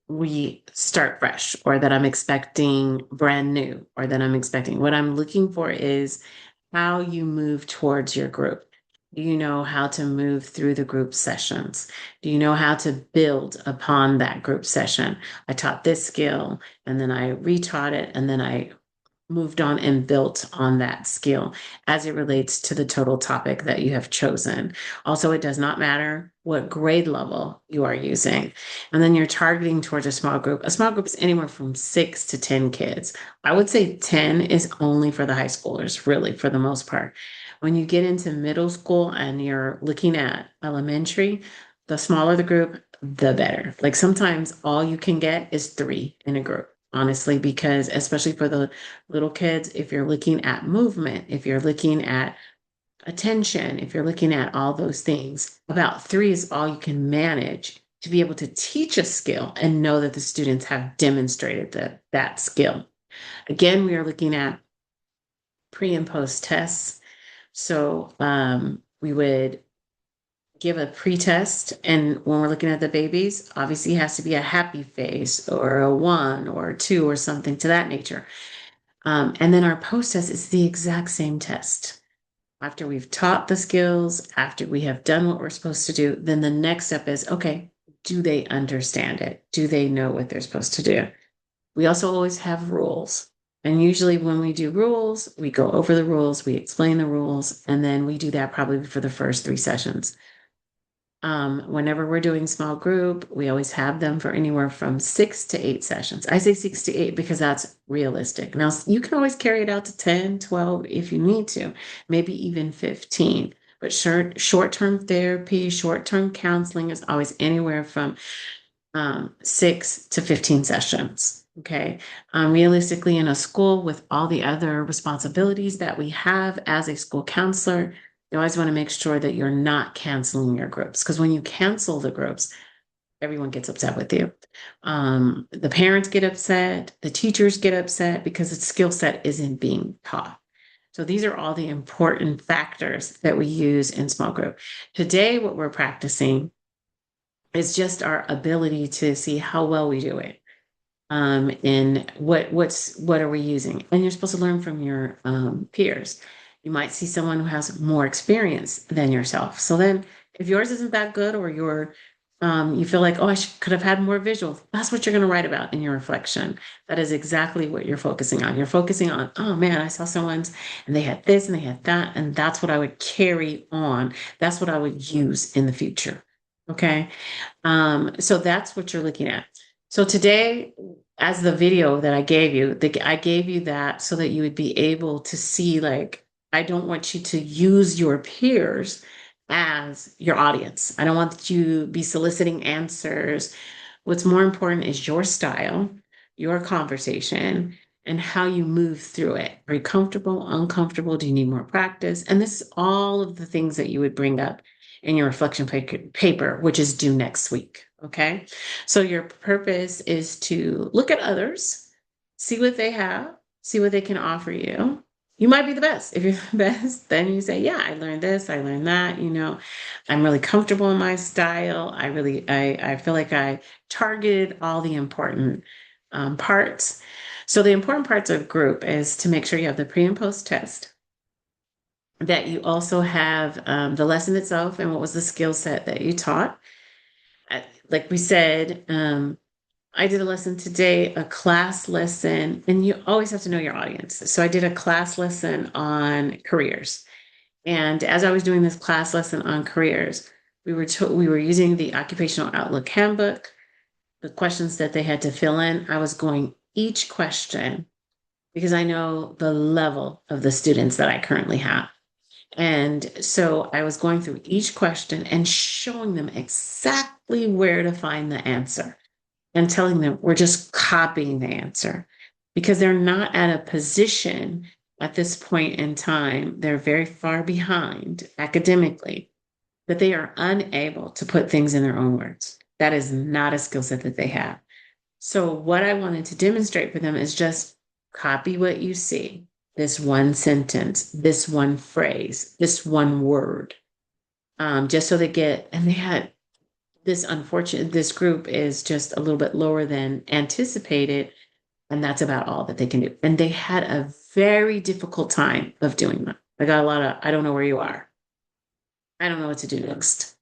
we start fresh, or that I'm expecting brand new, or that I'm expecting. What I'm looking for is how you move towards your group. Do you know how to move through the group sessions? Do you know how to build upon that group session? I taught this skill and then I retaught it and then I moved on and built on that skill as it relates to the total topic that you have chosen. Also, it does not matter what grade level you are using. And then you're targeting towards a small group. A small group is anywhere from 6 to 10 kids. I would say 10 is only for the high schoolers, really, for the most part. When you get into middle school and you're looking at elementary, the smaller the group, the better. Like sometimes all you can get is 3 in a group, honestly, because especially for the little kids, if you're looking at movement, if you're looking at attention, if you're looking at all those things, about 3 is all you can manage to be able to teach a skill and know that the students have demonstrated that skill. Again, we are looking at pre and post tests. So we would give a pre-test, and when we're looking at the babies, obviously it has to be a happy face or a 1 or a 2 or something to that nature. And then our post test is the exact same test. After we've taught the skills, after we have done what we're supposed to do, then the next step is, okay, do they understand it? Do they know what they're supposed to do? We also always have rules. And usually when we do rules, we go over the rules, we explain the rules, and then we do that probably for the first 3 sessions. Whenever we're doing small group, we always have them for anywhere from 6 to 8 sessions. I say 6 to 8 because that's realistic. Now, you can always carry it out to 10, 12 if you need to, maybe even 15. But short-term therapy, short-term counseling is always anywhere from 6 to 15 sessions. Okay. Realistically, in a school with all the other responsibilities that we have as a school counselor, you always want to make sure that you're not canceling your groups, because when you cancel the groups, everyone gets upset with you. The parents get upset, the teachers get upset because the skill set isn't being taught. So these are all the important factors that we use in small group. Today, what we're practicing is just our ability to see how well we do it. And what are we using? And you're supposed to learn from your peers. You might see someone who has more experience than yourself. So then if yours isn't that good, or you feel like, oh, could have had more visuals, that's what you're going to write about in your reflection. That is exactly what you're focusing on. You're focusing on, oh man, I saw someone's and they had this and they had that. And that's what I would carry on. That's what I would use in the future. Okay. So that's what you're looking at. So today, as the video that I gave you, I gave you that so that you would be able to see, like, I don't want you to use your peers as your audience. I don't want you to be soliciting answers. What's more important is your style, your conversation, and how you move through it. Are you comfortable, uncomfortable? Do you need more practice? And this is all of the things that you would bring up in your reflection paper, which is due next week. Okay. So your purpose is to look at others, see what they have, see what they can offer you. You might be the best. If you're the best, then you say, yeah, I learned this, I learned that, I'm really comfortable in my style. I feel like I targeted all the important parts. So the important parts of group is to make sure you have the pre and post test, that you also have the lesson itself and what was the skill set that you taught. Like we said, I did a lesson today, a class lesson, and you always have to know your audience. So I did a class lesson on careers. And as I was doing this class lesson on careers, we were using the Occupational Outlook Handbook, the questions that they had to fill in. I was going each question because I know the level of the students that I currently have. And so I was going through each question and showing them exactly where to find the answer and telling them we're just copying the answer, because they're not at a position at this point in time. They're very far behind academically, that they are unable to put things in their own words. That is not a skill set that they have. So what I wanted to demonstrate for them is just copy what you see. This one sentence, this one phrase, this one word, just so they get, and they had this group is just a little bit lower than anticipated, and that's about all that they can do. And they had a very difficult time of doing that. I got a lot of, I don't know where you are. I don't know what to do next.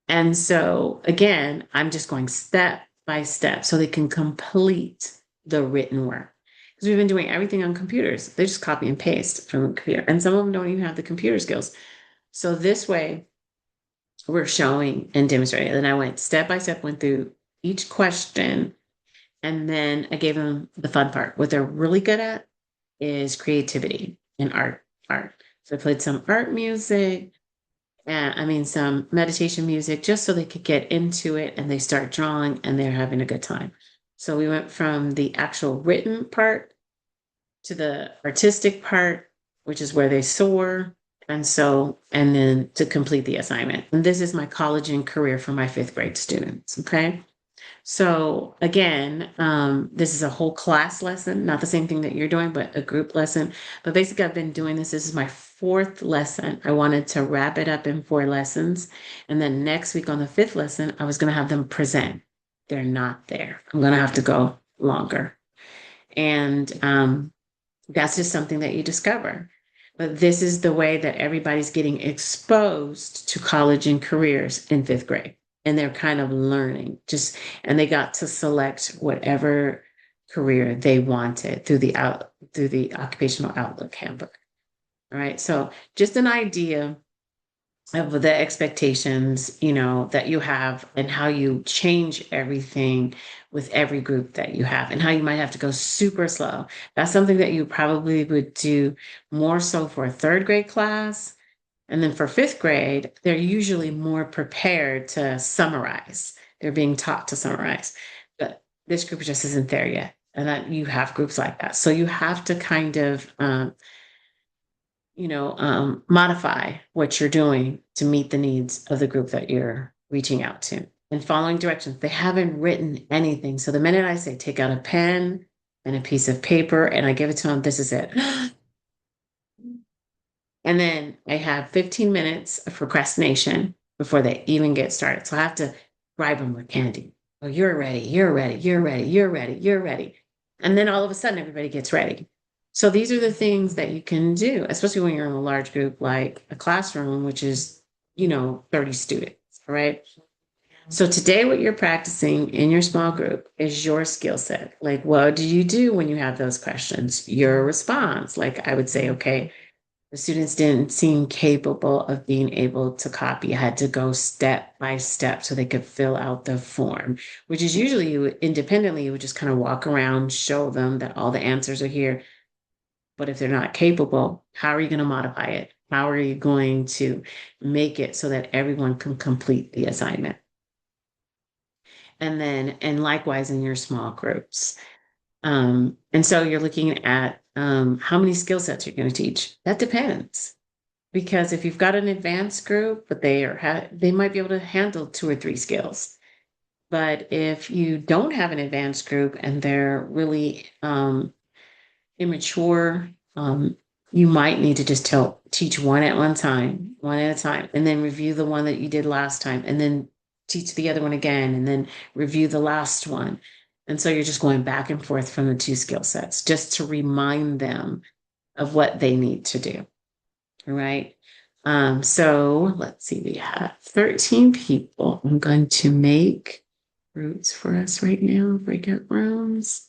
And so again, I'm just going step by step so they can complete the written work. Because we've been doing everything on computers. They just copy and paste from the computer. And some of them don't even have the computer skills. So this way, we're showing and demonstrating. And I went step by step, went through each question, and then I gave them the fun part. What they're really good at is creativity and art. So I played some art music, and I mean some meditation music, just so they could get into it and they start drawing and they're having a good time. So we went from the actual written part to the artistic part, which is where they soar. And so, and then to complete the assignment. And this is my college and career for my fifth grade students. Okay. So again, this is a whole class lesson, not the same thing that you're doing, but a group lesson. But basically, I've been doing this. This is my fourth lesson. I wanted to wrap it up in 4 lessons. And then next week on the fifth lesson, I was going to have them present. They're not there. I'm going to have to go longer. And that's just something that you discover. But this is the way that everybody's getting exposed to college and careers in fifth grade. And they're kind of learning and they got to select whatever career they wanted through the occupational outlook handbook. All right. So just an idea of the expectations, that you have and how you change everything with every group that you have and how you might have to go super slow. That's something that you probably would do more so for a third grade class. And then for fifth grade, they're usually more prepared to summarize. They're being taught to summarize. But this group just isn't there yet. And that you have groups like that. So you have to kind of modify what you're doing to meet the needs of the group that you're reaching out to and following directions. They haven't written anything. So the minute I say, take out a pen and a piece of paper and I give it to them, this is it. And then I have 15 minutes of procrastination before they even get started. So I have to bribe them with candy. Oh, you're ready, you're ready, you're ready, you're ready, you're ready. And then all of a sudden everybody gets ready. So these are the things that you can do, especially when you're in a large group like a classroom, which is, 30 students, right? So today what you're practicing in your small group is your skill set. Like, what do you do when you have those questions? Your response. Like I would say, okay, the students didn't seem capable of being able to copy. I had to go step by step so they could fill out the form, which is usually independently, you would just kind of walk around, show them that all the answers are here. But if they're not capable, how are you going to modify it? How are you going to make it so that everyone can complete the assignment? And likewise in your small groups. And so you're looking at how many skill sets you're going to teach. That depends. Because if you've got an advanced group, but they might be able to handle 2 or 3 skills. But if you don't have an advanced group and they're really immature, you might need to just teach one at a time, and then review the one that you did last time, and then teach the other one again, and then review the last one. And so you're just going back and forth from the 2 skill sets just to remind them of what they need to do. All right. So let's see, we have 13 people. I'm going to make groups for us right now, breakout rooms.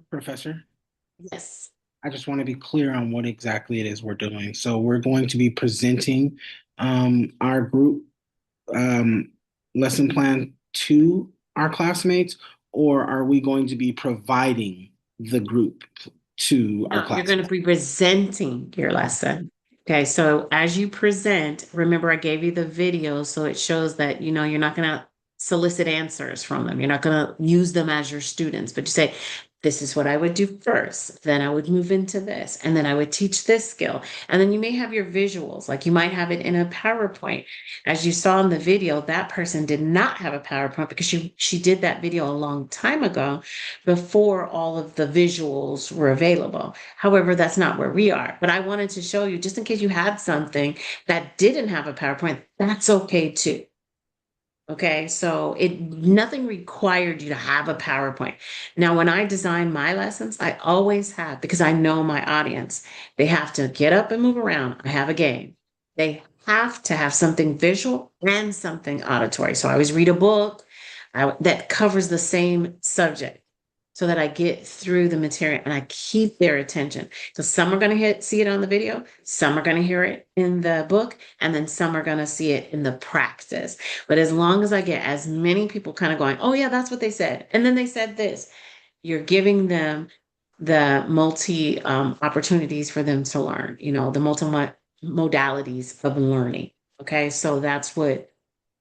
Professor, Yes. I just want to be clear on what exactly it is we're doing. So we're going to be presenting our group um, lesson plan to our classmates, or are we going to be providing the group to our No, you're going to classmates? be presenting your lesson. Okay, so as you present, remember I gave you the video, so it shows that you're not going to solicit answers from them. You're not going to use them as your students, but you say, this is what I would do first. Then I would move into this, and then I would teach this skill. And then you may have your visuals, like you might have it in a PowerPoint. As you saw in the video, that person did not have a PowerPoint because she did that video a long time ago before all of the visuals were available. However, that's not where we are. But I wanted to show you, just in case you had something that didn't have a PowerPoint, that's okay too. Okay, so it nothing required you to have a PowerPoint. Now, when I design my lessons, I always have, because I know my audience, they have to get up and move around. I have a game. They have to have something visual and something auditory. So I always read a book that covers the same subject so that I get through the material and I keep their attention. So some are going to see it on the video, some are going to hear it in the book, and then some are going to see it in the practice. But as long as I get as many people kind of going, oh yeah, that's what they said, and then they said this, you're giving them the multi opportunities for them to learn, the multi modalities of learning. Okay, so that's what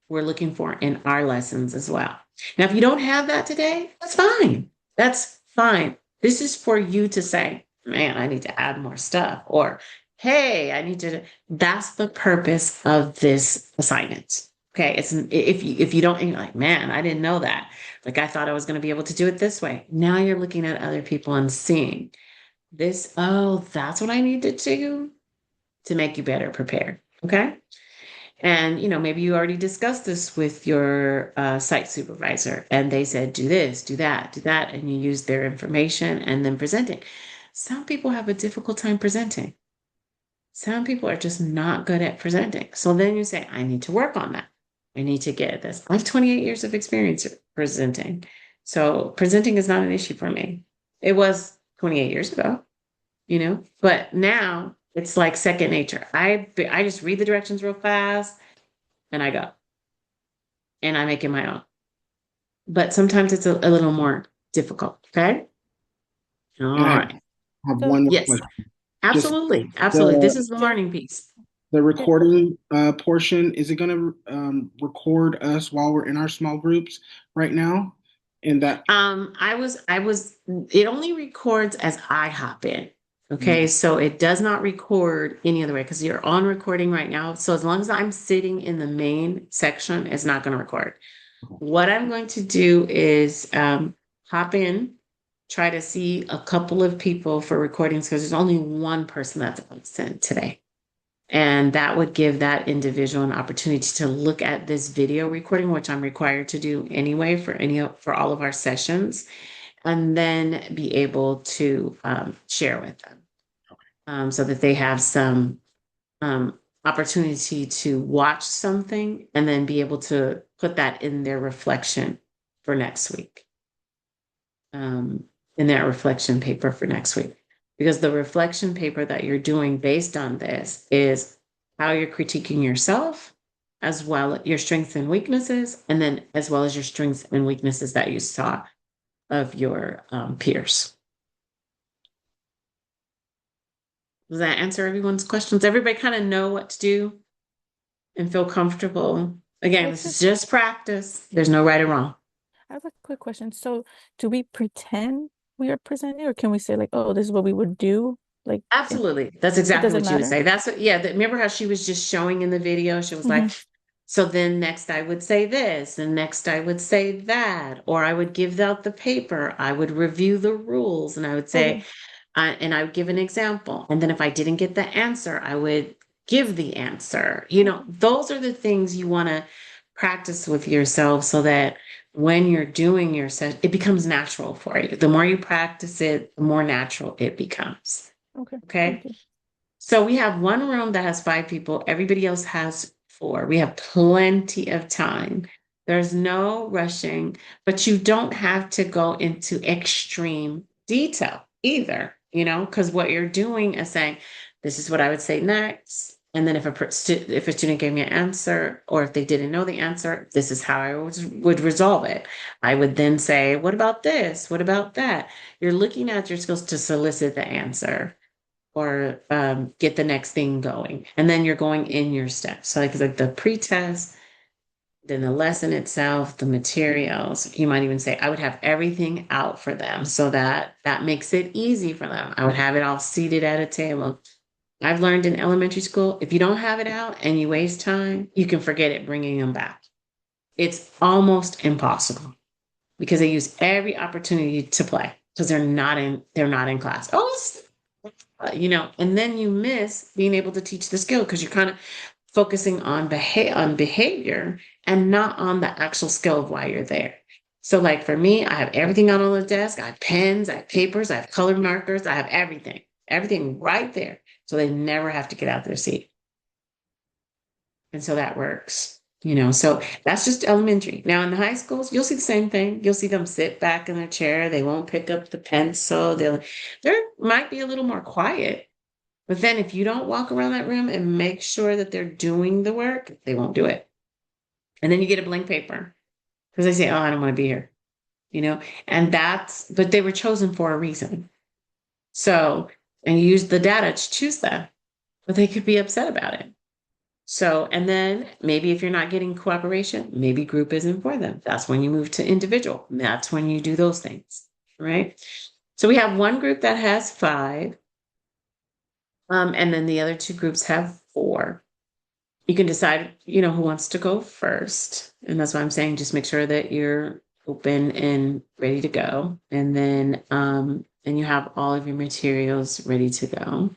we're looking for in our lessons as well. Now, if you don't have that today, that's fine. That's fine. This is for you to say, man, I need to add more stuff, or hey, I need to. That's the purpose of this assignment. Okay, it's if you don't, and you're like, man, I didn't know that. Like I thought I was going to be able to do it this way. Now you're looking at other people and seeing this. Oh, that's what I need to do to make you better prepared. Okay. And, maybe you already discussed this with your site supervisor and they said, do this, do that. And you use their information and then presenting. Some people have a difficult time presenting. Some people are just not good at presenting. So then you say, I need to work on that. I need to get this. I have 28 years of experience presenting. So presenting is not an issue for me. It was 28 years ago, but now it's like second nature. I just read the directions real fast and I go and I make it my own. But sometimes it's a little more difficult. Okay. And All I right. have So one more Yes, question. Just absolutely. Absolutely. This the is the just learning piece. the just recording portion, is it going to record us while we're in our small groups right now? And that, It only records as I hop in. Okay, mm, so it does not record any other way because you're on recording right now. So as long as I'm sitting in the main section, it's not going to record. What I'm going to do is hop in, try to see a couple of people for recordings because there's only one person that's absent today. And that would give that individual an opportunity to look at this video recording, which I'm required to do anyway for all of our sessions, and then be able to share with them so that they have some opportunity to watch something and then be able to put that in their reflection for next week, in that reflection paper for next week. Because the reflection paper that you're doing based on this is how you're critiquing yourself, as well as your strengths and weaknesses, and then as well as your strengths and weaknesses that you saw of your peers. Does that answer everyone's questions? Everybody kind of know what to do and feel comfortable. Again, this is just practice. There's no right or wrong. I have a quick question. So, do we pretend we are presenting, or can we say like, "Oh, this is what we would do"? Like, Absolutely. That's it exactly doesn't what you would matter. say. That's what, yeah. Remember how she was just showing in the video? She was Hmm. like, so then next I would say this, and next I would say that, or I would give out the paper. I would review the rules, and I would say, Okay. and I would give an example. And then if I didn't get the answer, I would give the answer. Those are the things you want to practice with yourself so that when you're doing your session, it becomes natural for you. The more you practice it, the more natural it becomes. Okay. Thank Okay. you. So we have one room that has 5 people. Everybody else has 4. We have plenty of time. There's no rushing, but you don't have to go into extreme detail either, because what you're doing is saying, this is what I would say next. And then if a student gave me an answer, or if they didn't know the answer, this is how I would resolve it. I would then say, what about this? What about that? You're looking at your skills to solicit the answer or get the next thing going. And then you're going in your steps. So like the pre-test, then the lesson itself, the materials, you might even say, I would have everything out for them so that that makes it easy for them. I would have it all seated at a table. I've learned in elementary school, if you don't have it out and you waste time, you can forget it bringing them back. It's almost impossible because they use every opportunity to play because they're not in class. Oh, and then you miss being able to teach the skill because you're kind of focusing on behavior and not on the actual skill of why you're there. So, like for me, I have everything out on the desk. I have pens, I have papers, I have colored markers, I have everything right there. So they never have to get out their seat. And so that works. So that's just elementary. Now in the high schools, you'll see the same thing. You'll see them sit back in their chair. They won't pick up the pencil. They might be a little more quiet. But then if you don't walk around that room and make sure that they're doing the work, they won't do it. And then you get a blank paper because they say, oh, I don't want to be here, you know, but they were chosen for a reason. So, and you use the data to choose that, but they could be upset about it. So, and then maybe if you're not getting cooperation, maybe group isn't for them. That's when you move to individual. That's when you do those things, right? So we have one group that has five, and then the other two groups have four. You can decide, who wants to go first. And that's why I'm saying just make sure that you're open and ready to go. And you have all of your materials ready to go.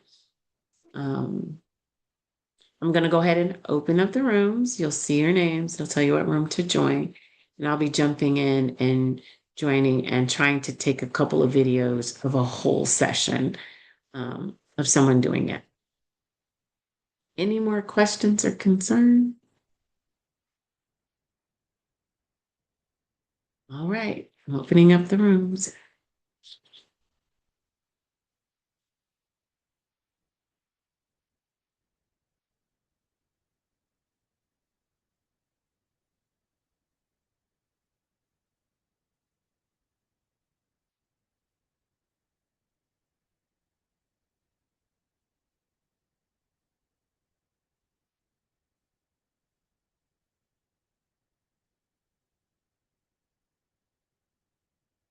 I'm going to go ahead and open up the rooms. You'll see your names. It'll tell you what room to join. And I'll be jumping in and joining and trying to take a couple of videos of a whole session of someone doing it. Any more questions or concerns? All right, I'm opening up the rooms.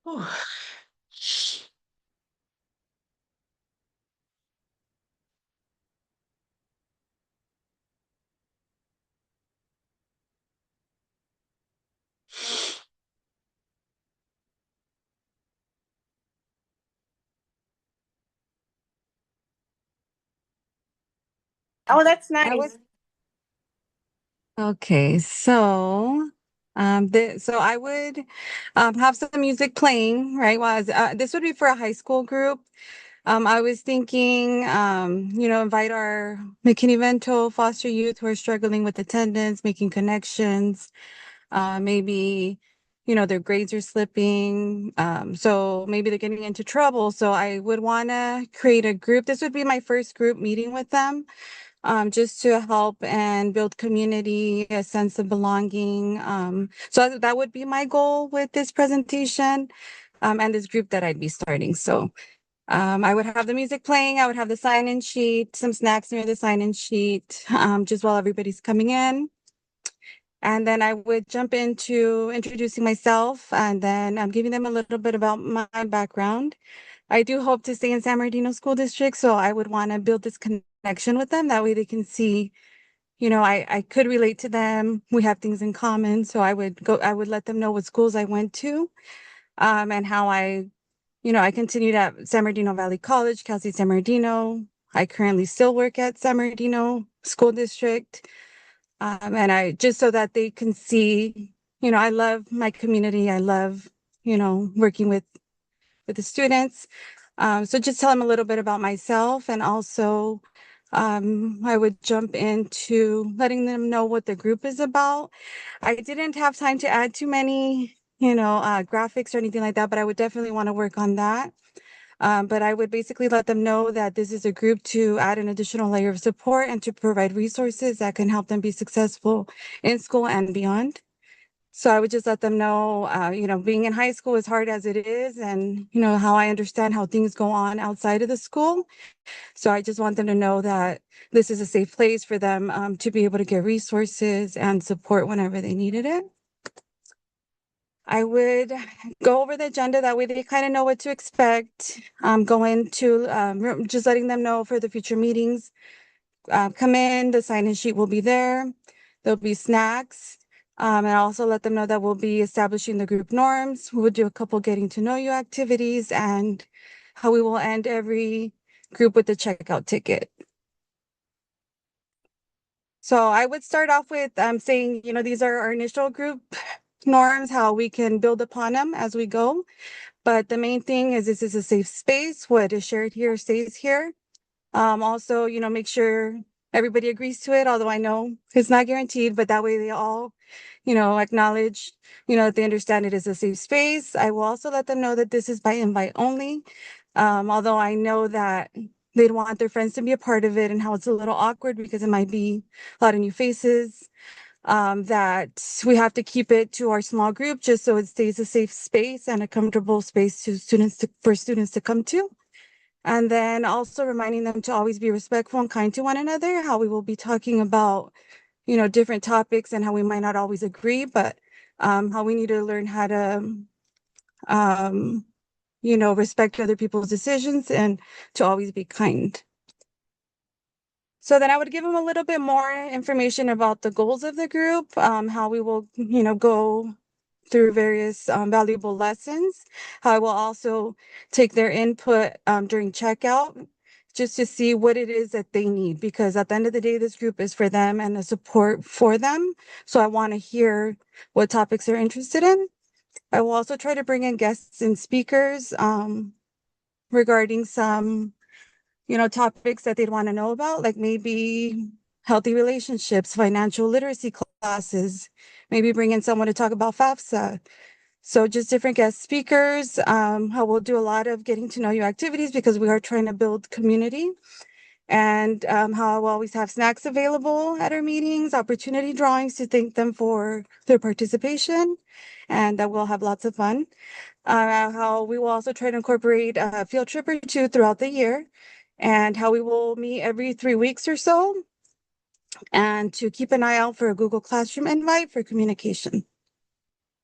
Oh, Oh, that's I nice. was okay. So I would have some music playing, right? This would be for a high school group. I was thinking, invite our McKinney-Vento foster youth who are struggling with attendance, making connections. Maybe, their grades are slipping. So maybe they're getting into trouble. So I would want to create a group. This would be my first group meeting with them, just to help and build community, a sense of belonging. So that would be my goal with this presentation, and this group that I'd be starting. So I would have the music playing. I would have the sign-in sheet, some snacks near the sign-in sheet, just while everybody's coming in. And then I would jump into introducing myself and then giving them a little bit about my background. I do hope to stay in San Bernardino School District, so I would want to build this connection with them. That way they can see, I could relate to them. We have things in common. So I would let them know what schools I went to, and how I continued at San Bernardino Valley College, Cal State San Bernardino. I currently still work at San Bernardino School District. And I just so that they can see, I love my community. I love, working with the students. So just tell them a little bit about myself, and also I would jump into letting them know what the group is about. I didn't have time to add too many, graphics or anything like that, but I would definitely want to work on that. But I would basically let them know that this is a group to add an additional layer of support and to provide resources that can help them be successful in school and beyond. So I would just let them know, being in high school, as hard as it is, and, how I understand how things go on outside of the school. So I just want them to know that this is a safe place for them to be able to get resources and support whenever they needed it. I would go over the agenda. That way they kind of know what to expect. Go into just letting them know for the future meetings. Come in, the sign-in sheet will be there. There'll be snacks. And I also let them know that we'll be establishing the group norms. We will do a couple getting to know you activities and how we will end every group with the checkout ticket. So I would start off with saying, these are our initial group norms, how we can build upon them as we go. But the main thing is this is a safe space. What is shared here stays here. Also, make sure everybody agrees to it, although I know it's not guaranteed, but that way they all, acknowledge, that they understand it is a safe space. I will also let them know that this is by invite only. Although I know that they'd want their friends to be a part of it and how it's a little awkward because it might be a lot of new faces. That we have to keep it to our small group just so it stays a safe space and a comfortable space for students to come to. And then also reminding them to always be respectful and kind to one another, how we will be talking about, different topics and how we might not always agree, but how we need to learn how to, respect other people's decisions and to always be kind. So then I would give them a little bit more information about the goals of the group, how we will, go through various valuable lessons. How I will also take their input during checkout just to see what it is that they need, because at the end of the day, this group is for them and the support for them. So I want to hear what topics they're interested in. I will also try to bring in guests and speakers regarding some topics that they'd want to know about, like maybe healthy relationships, financial literacy classes, maybe bring in someone to talk about FAFSA. So just different guest speakers. How we'll do a lot of getting to know you activities because we are trying to build community. And how we'll always have snacks available at our meetings, opportunity drawings to thank them for their participation, and that we'll have lots of fun. How we will also try to incorporate a field trip or two throughout the year, and how we will meet every 3 weeks or so, and to keep an eye out for a Google Classroom invite for communication.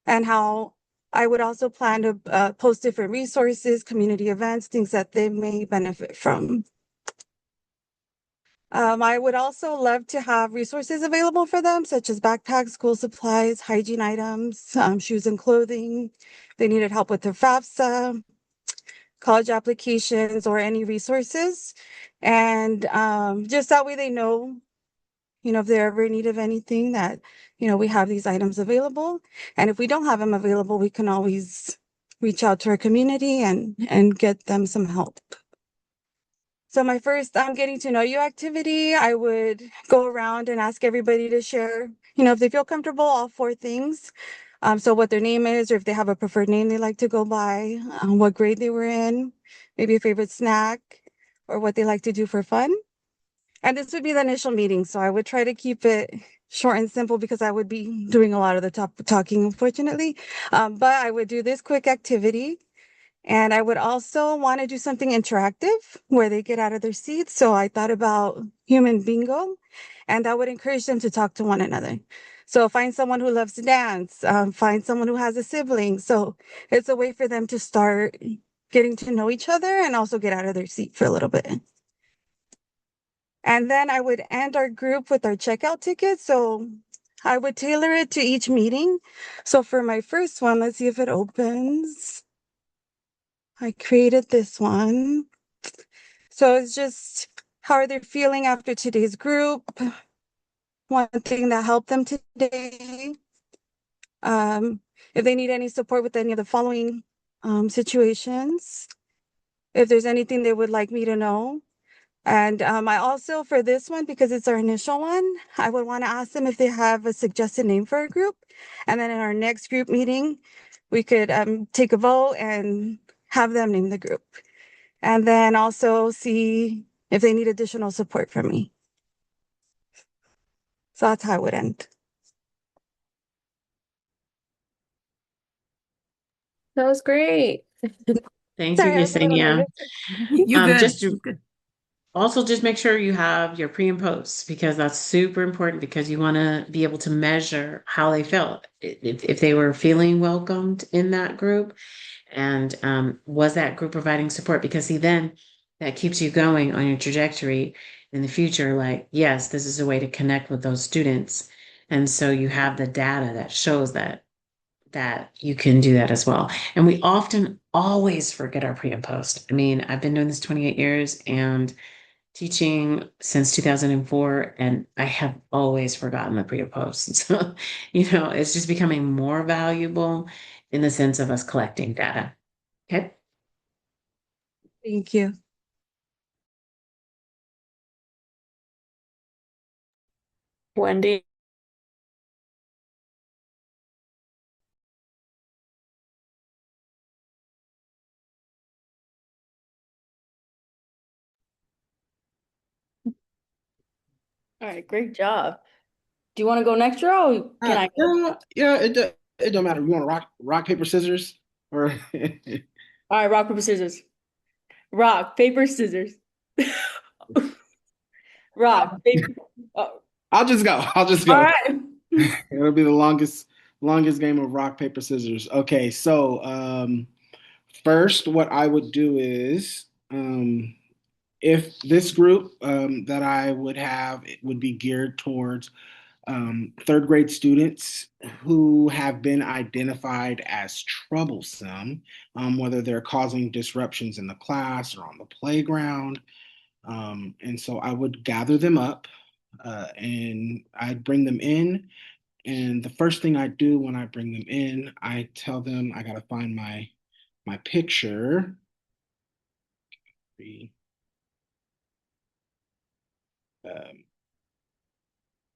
And how I would also plan to post different resources, community events, things that they may benefit from. I would also love to have resources available for them, such as backpacks, school supplies, hygiene items, shoes and clothing. They needed help with their FAFSA, college applications, or any resources. And just that way they know, if they're ever in need of anything, that, we have these items available. And if we don't have them available, we can always reach out to our community and get them some help. So my first getting to know you activity, I would go around and ask everybody to share, if they feel comfortable, all 4 things. So what their name is, or if they have a preferred name they like to go by, what grade they were in, maybe a favorite snack, or what they like to do for fun. And this would be the initial meeting, so I would try to keep it short and simple because I would be doing a lot of the talking, unfortunately. But I would do this quick activity. And I would also want to do something interactive where they get out of their seats. So I thought about human bingo, and I would encourage them to talk to one another. So find someone who loves to dance, find someone who has a sibling. So it's a way for them to start getting to know each other and also get out of their seat for a little bit. And then I would end our group with our checkout ticket. So I would tailor it to each meeting. So for my first one, let's see if it opens. I created this one. So it's just how are they feeling after today's group? One thing that helped them today. If they need any support with any of the following situations. If there's anything they would like me to know. And I also, for this one, because it's our initial one, I would want to ask them if they have a suggested name for a group. And then in our next group meeting, we could take a vote and have them name the group. And then also see if they need additional support from me. So that's how it would end. That was great. Thank you, Sorry, I was a little Yesenia. nervous. You good. Just to also just make sure you have your pre and post because that's super important because you want to be able to measure how they felt. If they were feeling welcomed in that group and was that group providing support? Because see, then that keeps you going on your trajectory in the future. Like, yes, this is a way to connect with those students. And so you have the data that shows that you can do that as well. And we often always forget our pre and post. I mean, I've been doing this 28 years and teaching since 2004, and I have always forgotten the pre and post. So, it's just becoming more valuable in the sense of us collecting data. Okay. Thank you. Wendy. All right, great job. Do you want to go next, Joe? Or can I go? Yeah, it don't matter. You want to rock, paper, scissors, or All right, rock, paper, scissors. Rock, paper, scissors. Rock, paper. Oh, I'll just go. I'll just all go. right. It'll be the longest game of rock, paper, scissors. Okay, so first, what I would do is if this group that I would have it would be geared towards third grade students who have been identified as troublesome, whether they're causing disruptions in the class or on the playground. And so I would gather them up and I'd bring them in. And the first thing I do when I bring them in, I tell them I gotta find my picture. Um,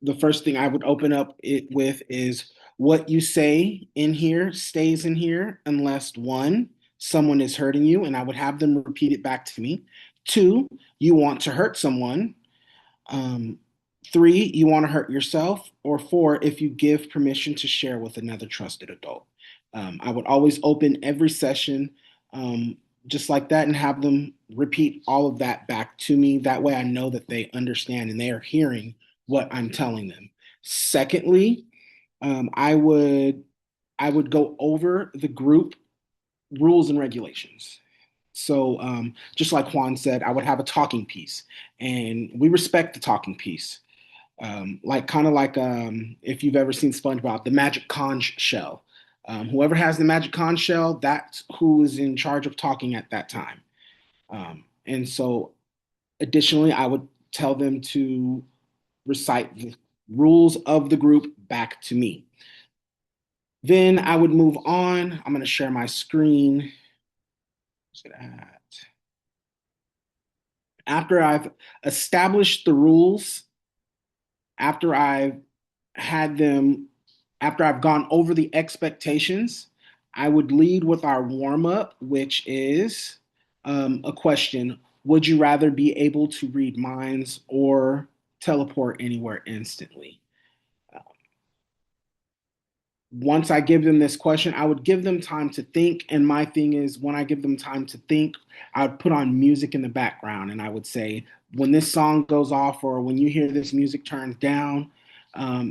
the first thing I would open up it with is what you say in here stays in here unless one, someone is hurting you, and I would have them repeat it back to me. Two, you want to hurt someone. Um, three, you want to hurt yourself. Or four, if you give permission to share with another trusted adult. I would always open every session um, just like that and have them repeat all of that back to me. That way I know that they understand and they are hearing what I'm telling them. Secondly, I would go over the group rules and regulations. So, just like Juan said, I would have a talking piece, and we respect the talking piece. Like kind of like if you've ever seen SpongeBob, the magic conch shell. Whoever has the magic conch shell, that's who is in charge of talking at that time. And so, additionally, I would tell them to recite the rules of the group back to me. Then I would move on. I'm going to share my screen. After I've established the rules, after I've had them, after I've gone over the expectations, I would lead with our warm up, which is a question. Would you rather be able to read minds or teleport anywhere instantly? Once I give them this question, I would give them time to think. And my thing is, when I give them time to think, I would put on music in the background and I would say, when this song goes off or when you hear this music turns down,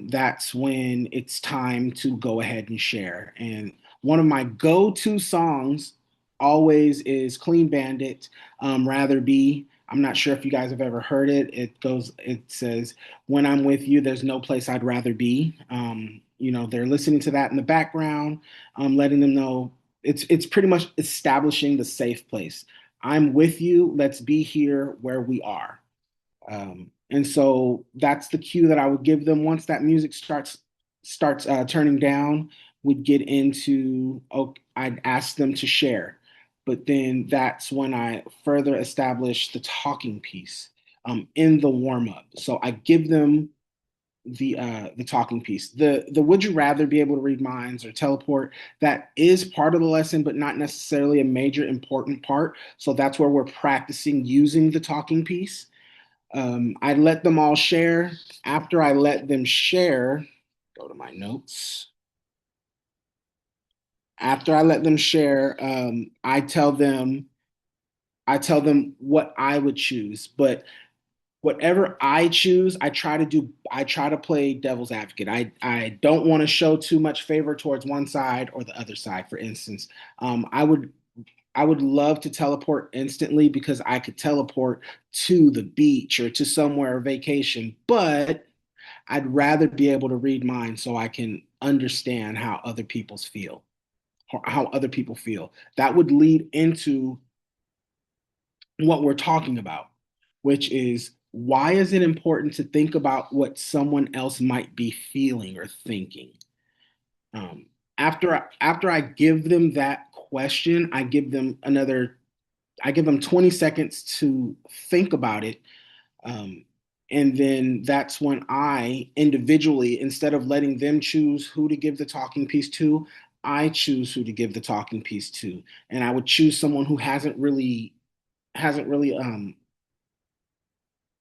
that's when it's time to go ahead and share. And one of my go to songs always is Clean Bandit, Rather Be. I'm not sure if you guys have ever heard it. It says, when I'm with you, there's no place I'd rather be. They're listening to that in the background, letting them know it's pretty much establishing the safe place. I'm with you. Let's be here where we are. And so that's the cue that I would give them. Once that music starts turning down, we'd get into I'd ask them to share, but then that's when I further establish the talking piece in the warm up. So I give them the talking piece. The would you rather be able to read minds or teleport, that is part of the lesson, but not necessarily a major important part. So that's where we're practicing using the talking piece. I let them all share. After I let them share, go to my notes. After I let them share, I tell them what I would choose, but whatever I choose, I try to play devil's advocate. I don't want to show too much favor towards one side or the other side. For instance, I would love to teleport instantly because I could teleport to the beach or to somewhere vacation, but I'd rather be able to read minds so I can understand how other people feel. That would lead into what we're talking about, which is why is it important to think about what someone else might be feeling or thinking? Um, after I give them that question, I give them 20 seconds to think about it. Um, and then that's when I individually, instead of letting them choose who to give the talking piece to, I choose who to give the talking piece to. And I would choose someone who hasn't really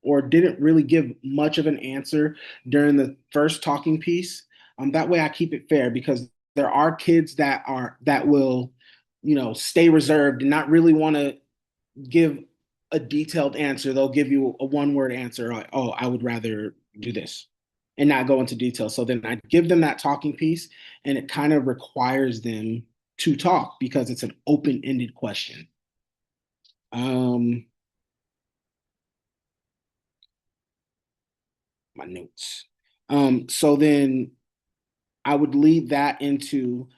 or didn't really give much of an answer during the first talking piece. That way I keep it fair because there are kids that will, stay reserved and not really want to give a detailed answer. They'll give you a one word answer like, oh, I would rather do this and not go into detail. So then I give them that talking piece and it kind of requires them to talk because it's an open ended question. Um, my notes. So then I would lead that into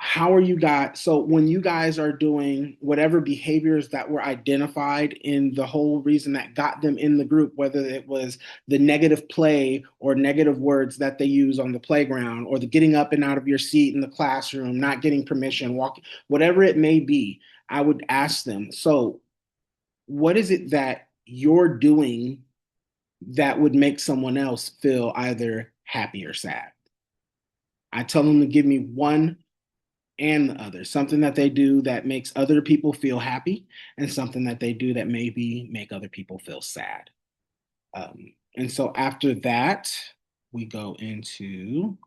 how are you guys? So when you guys are doing whatever behaviors that were identified in the whole reason that got them in the group, whether it was the negative play or negative words that they use on the playground, or the getting up and out of your seat in the classroom, not getting permission, walking, whatever it may be, I would ask them, so what is it that you're doing that would make someone else feel either happy or sad? I tell them to give me one and the other, something that they do that makes other people feel happy and something that they do that maybe make other people feel sad. And so after that, we go into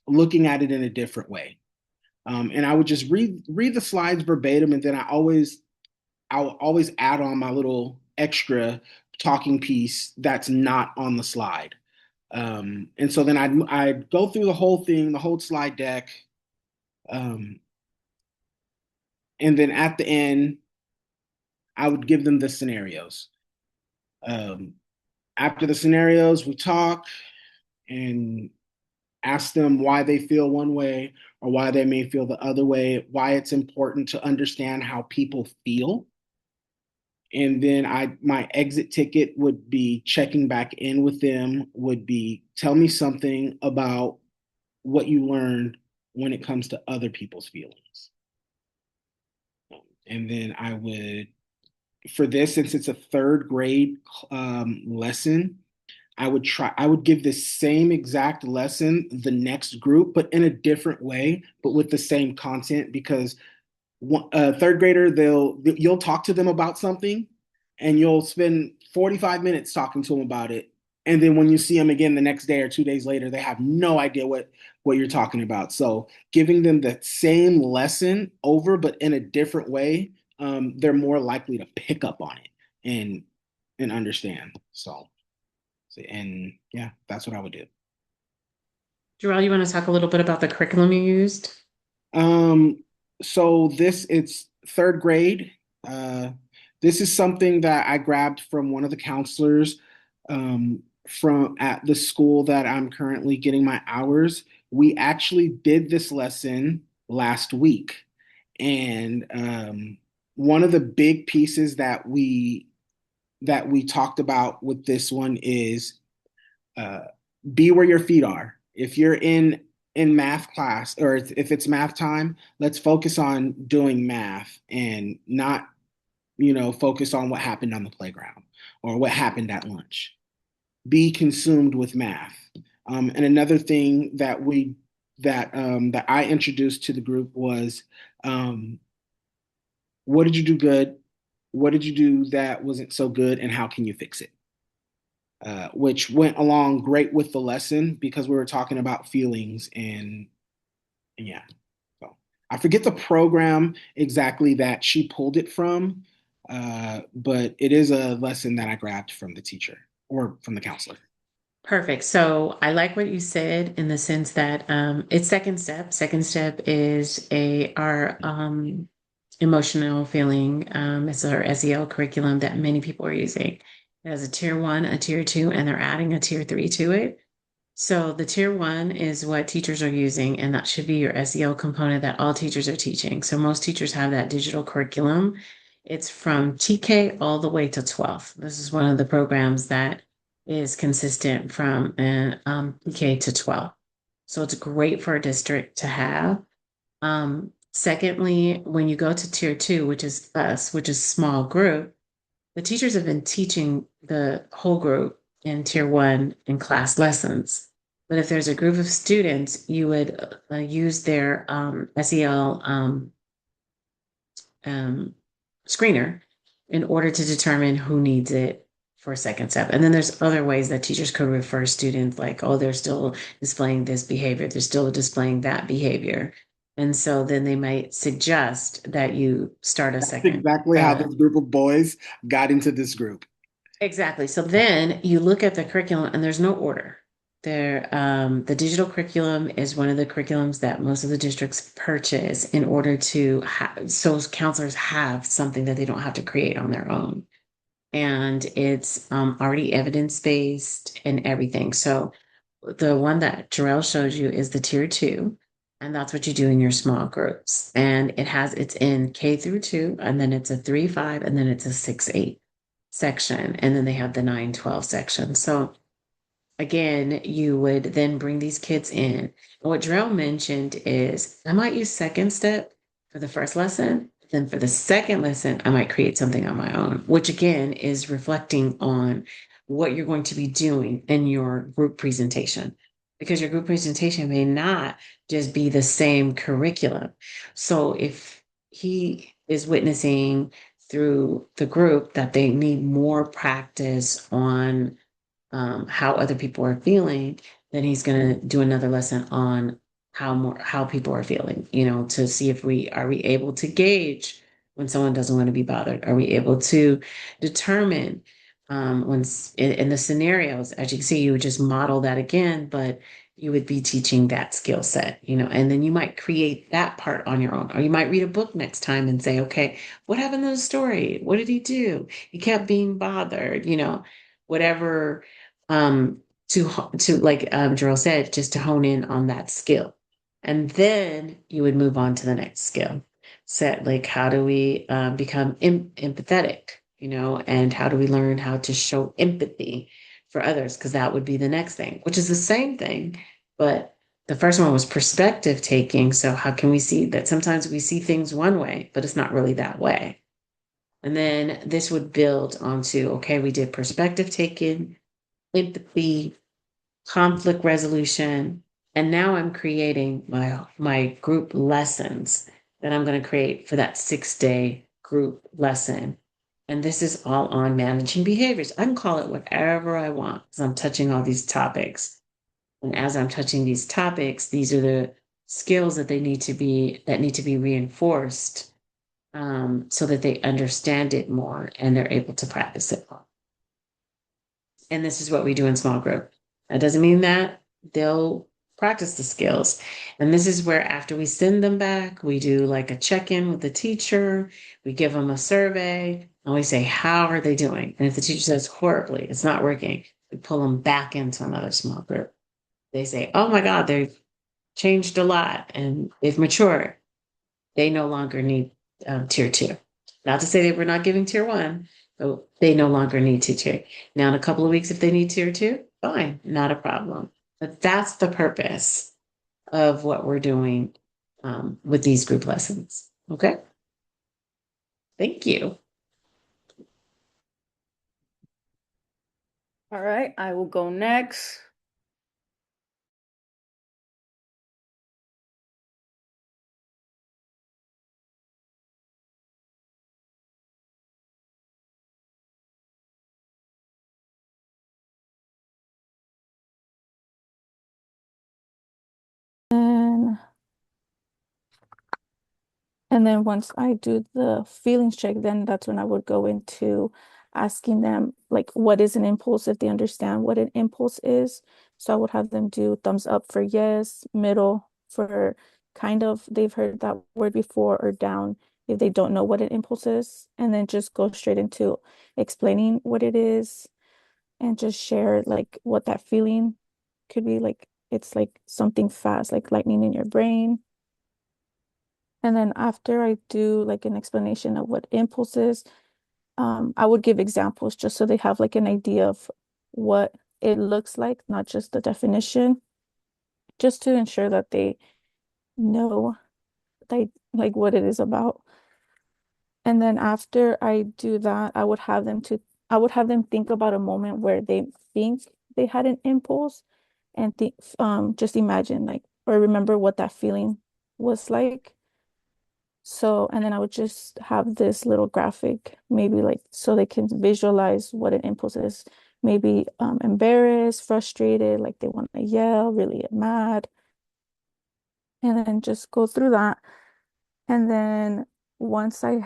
looking at it in a different way. And I would just read the slides verbatim, and then I'll always add on my little extra talking piece that's not on the slide. And so then I'd go through the whole thing, the whole slide deck. Um, and then at the end, I would give them the scenarios. Um, After the scenarios, we talk and ask them why they feel one way or why they may feel the other way, why it's important to understand how people feel. And then my exit ticket would be checking back in with them, would be tell me something about what you learned when it comes to other people's feelings. And then I would, for this, since it's a third grade lesson, I would give this same exact lesson the next group, but in a different way, but with the same content because third grader, you'll talk to them about something and you'll spend 45 minutes talking to them about it. And then when you see them again the next day or 2 days later, they have no idea what you're talking about. So giving them the same lesson over, but in a different way, they're more likely to pick up on it and understand. And yeah, that's what I would do. Jarrell, you want to talk a little bit about the curriculum you used? So it's third grade. Uh, this is something that I grabbed from one of the counselors from at the school that I'm currently getting my hours. We actually did this lesson last week, and one of the big pieces that we talked about with this one is uh, be where your feet are. If you're in math class or if it's math time, let's focus on doing math and not, focus on what happened on the playground or what happened at lunch. Be consumed with math. And another thing that I introduced to the group was what did you do good? What did you do that wasn't so good, and how can you fix it? Which went along great with the lesson because we were talking about feelings and Yeah. So I forget the program exactly that she pulled it from, but it is a lesson that I grabbed from the teacher or from the counselor. Perfect. So I like what you said in the sense that it's second step. Second step is our emotional feeling. It's our SEL curriculum that many people are using. It has a tier one, a tier two, and they're adding a tier three to it. So the tier one is what teachers are using, and that should be your SEL component that all teachers are teaching. So most teachers have that digital curriculum. It's from TK all the way to 12th. This is one of the programs that is consistent from PK to 12. So it's great for a district to have. Secondly, when you go to tier two, which is us, which is small group, the teachers have been teaching the whole group in tier one in class lessons. But if there's a group of students, you would use their SEL um, screener in order to determine who needs it for a second step. And then there's other ways that teachers could refer students like, oh, they're still displaying this behavior, they're still displaying that behavior. And so then they might suggest that you start a That's second. exactly how this group of boys got into this group. Exactly. So then you look at the curriculum and there's no order. The digital curriculum is one of the curriculums that most of the districts purchase in order to have, so counselors have something that they don't have to create on their own. And it's already evidence-based and everything. So the one that Jarrell showed you is the tier two, and that's what you do in your small groups. And it's in K through two, and then it's a 3-5, and then it's a 6-8 section, and then they have the 9-12 section. So again, you would then bring these kids in. What Drell mentioned is I might use second step for the first lesson. Then for the second lesson, I might create something on my own, which again is reflecting on what you're going to be doing in your group presentation. Because your group presentation may not just be the same curriculum. So if he is witnessing through the group that they need more practice on how other people are feeling, then he's going to do another lesson on how people are feeling, to see if we able to gauge when someone doesn't want to be bothered. Are we able to determine in the scenarios, as you can see, you would just model that again, but you would be teaching that skill set, and then you might create that part on your own, or you might read a book next time and say, okay, what happened to the story? What did he do? He kept being bothered, whatever to like Gerald said, just to hone in on that skill. And then you would move on to the next skill. Set like how do we become empathetic, and how do we learn how to show empathy for others? Because that would be the next thing, which is the same thing, but the first one was perspective taking. So how can we see that sometimes we see things one way, but it's not really that way? And then this would build onto, okay, we did perspective taking, empathy, conflict resolution, and now I'm creating my group lessons that I'm going to create for that 6-day group lesson. And this is all on managing behaviors. I can call it whatever I want because I'm touching all these topics. And as I'm touching these topics, these are the skills that need to be reinforced so that they understand it more and they're able to practice it more. And this is what we do in small group. That doesn't mean that they'll practice the skills. And this is where after we send them back, we do like a check-in with the teacher, we give them a survey, and we say, how are they doing? And if the teacher says horribly, it's not working, we pull them back into another small group. They say, oh my God, they've changed a lot and they've matured. They no longer need tier two. Not to say that we're not giving tier one, but they no longer need tier two. Now, in a couple of weeks, if they need tier two, fine, not a problem. But that's the purpose of what we're doing with these group lessons. Okay. Thank you. All right, I will go next. And And then once I do the feelings check, then that's when I would go into asking them like what is an impulse if they understand what an impulse is. So I would have them do thumbs up for yes, middle for kind of they've heard that word before, or down if they don't know what an impulse is, and then just go straight into explaining what it is and just share like what that feeling could be like. It's like something fast, like lightning in your brain. And then after I do like an explanation of what impulse is, I would give examples just so they have like an idea of what it looks like, not just the definition, just to ensure that they know like what it is about. And then after I do that, I would have them think about a moment where they think they had an impulse and think just imagine like or remember what that feeling was like. So, and then I would just have this little graphic, maybe like so they can visualize what an impulse is. Maybe embarrassed, frustrated, like they want to yell, really mad, and then just go through that. And then once I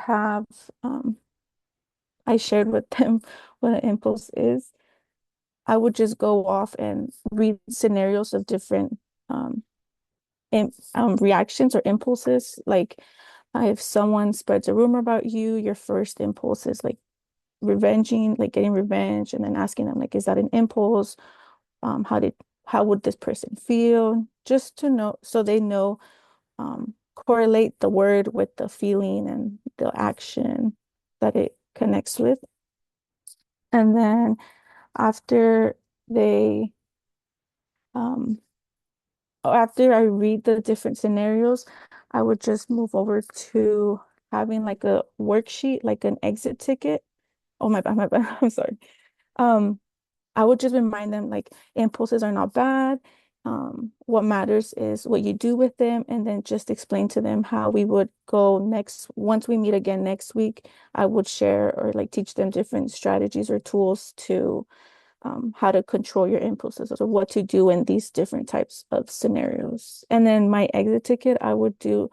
shared with them what an impulse is, I would just go off and read scenarios of different um, reactions or impulses. Like if someone spreads a rumor about you, your first impulse is like revenging, like getting revenge, and then asking them like, is that an impulse? How did how would this person feel? Just to know, so they know, correlate the word with the feeling and the action that it connects with. And then after they um after I read the different scenarios, I would just move over to having like a worksheet, like an exit ticket. Oh my bad. I'm sorry. Um, I would just remind them like impulses are not bad. What matters is what you do with them, and then just explain to them how we would go next. Once we meet again next week, I would share or like teach them different strategies or tools to how to control your impulses or what to do in these different types of scenarios. And then my exit ticket, I would do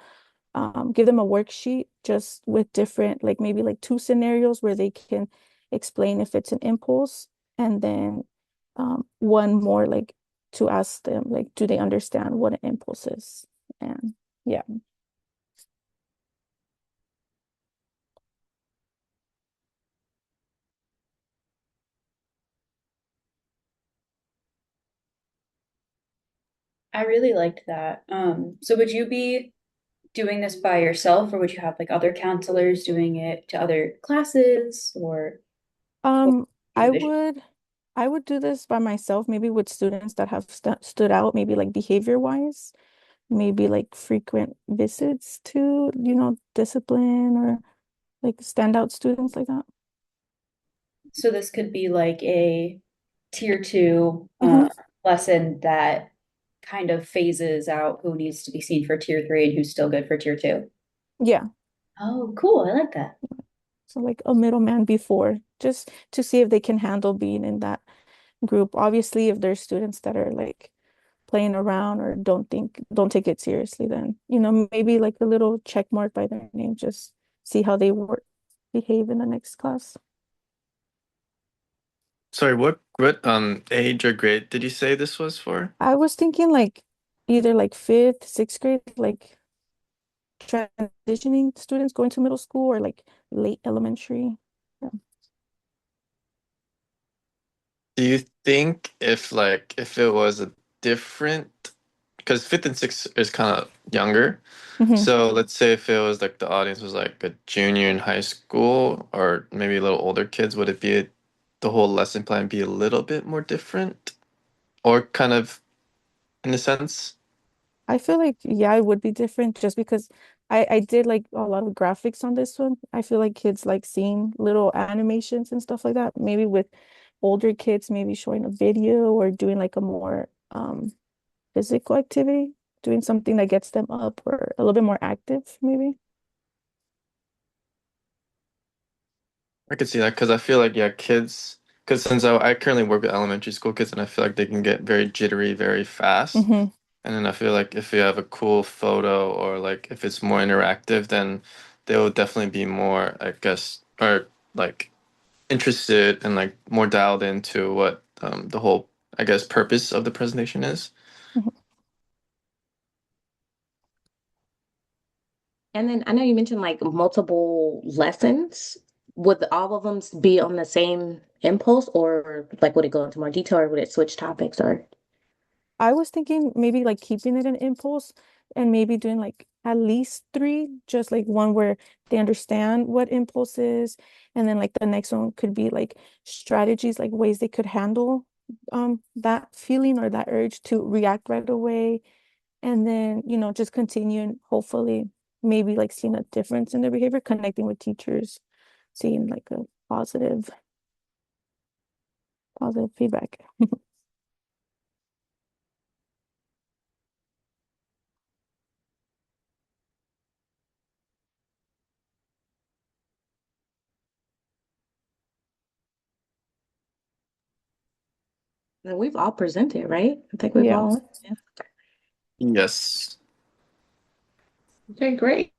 give them a worksheet just with different, like maybe like two scenarios where they can explain if it's an impulse, and then one more like to ask them, like, do they understand what an impulse is? And yeah. I really liked that. So would you be doing this by yourself, or would you have like other counselors doing it to other classes, or what Um, would you I envision? would I would do this by myself, maybe with students that have stood out, maybe like behavior wise, maybe like frequent visits to, discipline or like standout students like that. So this could be like a tier two Hmm. lesson that kind of phases out who needs to be seen for tier three and who's still good for tier two. Yeah. Oh, cool. I like that. So like a middleman before, just to see if they can handle being in that group. Obviously, if there's students that are like playing around or don't take it seriously, then, maybe like a little check mark by their name, just see how they work, behave in the next class. Sorry, what age or grade did you say this was for? I was thinking like either like fifth, sixth grade, like transitioning students going to middle school or like late elementary. Yeah. Do you think if it was a different, because fifth and sixth is kind of younger. Hmm. So let's say if it was like the audience was like a junior in high school or maybe a little older kids, would it be the whole lesson plan be a little bit more different or kind of in a sense? I feel like, yeah, it would be different just because I did like a lot of graphics on this one. I feel like kids like seeing little animations and stuff like that. Maybe with older kids, maybe showing a video or doing like a more physical activity, doing something that gets them up or a little bit more active, maybe. I could see that because I feel like yeah, kids. Because since I currently work with elementary school kids, and I feel like they can get very jittery very fast. Hmm. And then I feel like if you have a cool photo or like if it's more interactive, then they will definitely be more, I guess, or like interested and like more dialed into what the whole, I guess, purpose of the presentation is. Mhm. And then I know you mentioned like multiple lessons. Would all of them be on the same impulse, or like would it go into more detail, or would it switch topics, or? I was thinking maybe like keeping it an impulse and maybe doing like at least three, just like one where they understand what impulse is, and then like the next one could be like strategies, like ways they could handle that feeling or that urge to react right away. And then, just continue and hopefully maybe like seeing a difference in their behavior, connecting with teachers, seeing like a positive feedback. And we've all presented, right? I think we've Yeah. all. Yeah. Yes. Okay, great.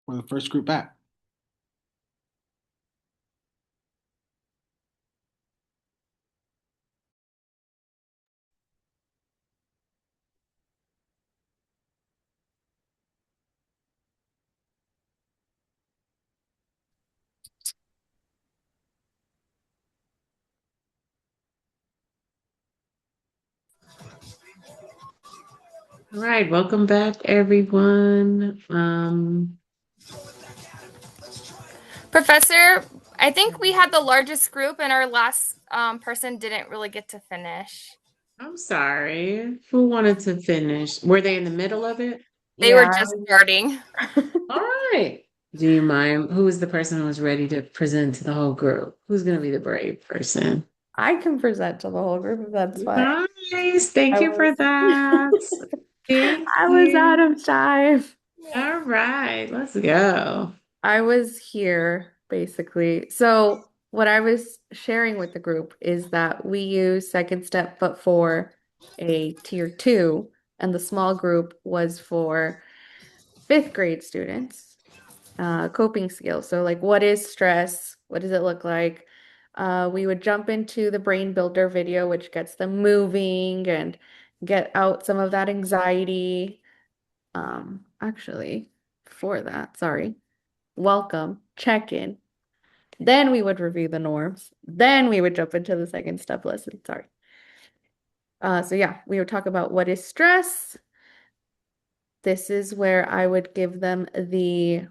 For the first group back. All right, welcome back, everyone. Professor, I think we had the largest group and our last person didn't really get to finish. I'm sorry. Who wanted to finish? Were they in the middle of it? They were Yeah. just starting. All right. Do you mind? Who is the person who was ready to present to the whole group? Who's going to be the brave person? I can present to the whole group if that's fine. Nice. Thank I you for was that. Thank I was out you. of time. All right, let's go. I was here basically. So what I was sharing with the group is that we use second step, but for a tier 2, and the small group was for 5th grade students, coping skills. So like, what is stress? What does it look like? We would jump into the brain builder video, which gets them moving and get out some of that anxiety. Actually, for that, sorry. Welcome, check-in. Then we would review the norms. Then we would jump into the second step lesson. Sorry. So yeah, we would talk about what is stress. This is where I would give them the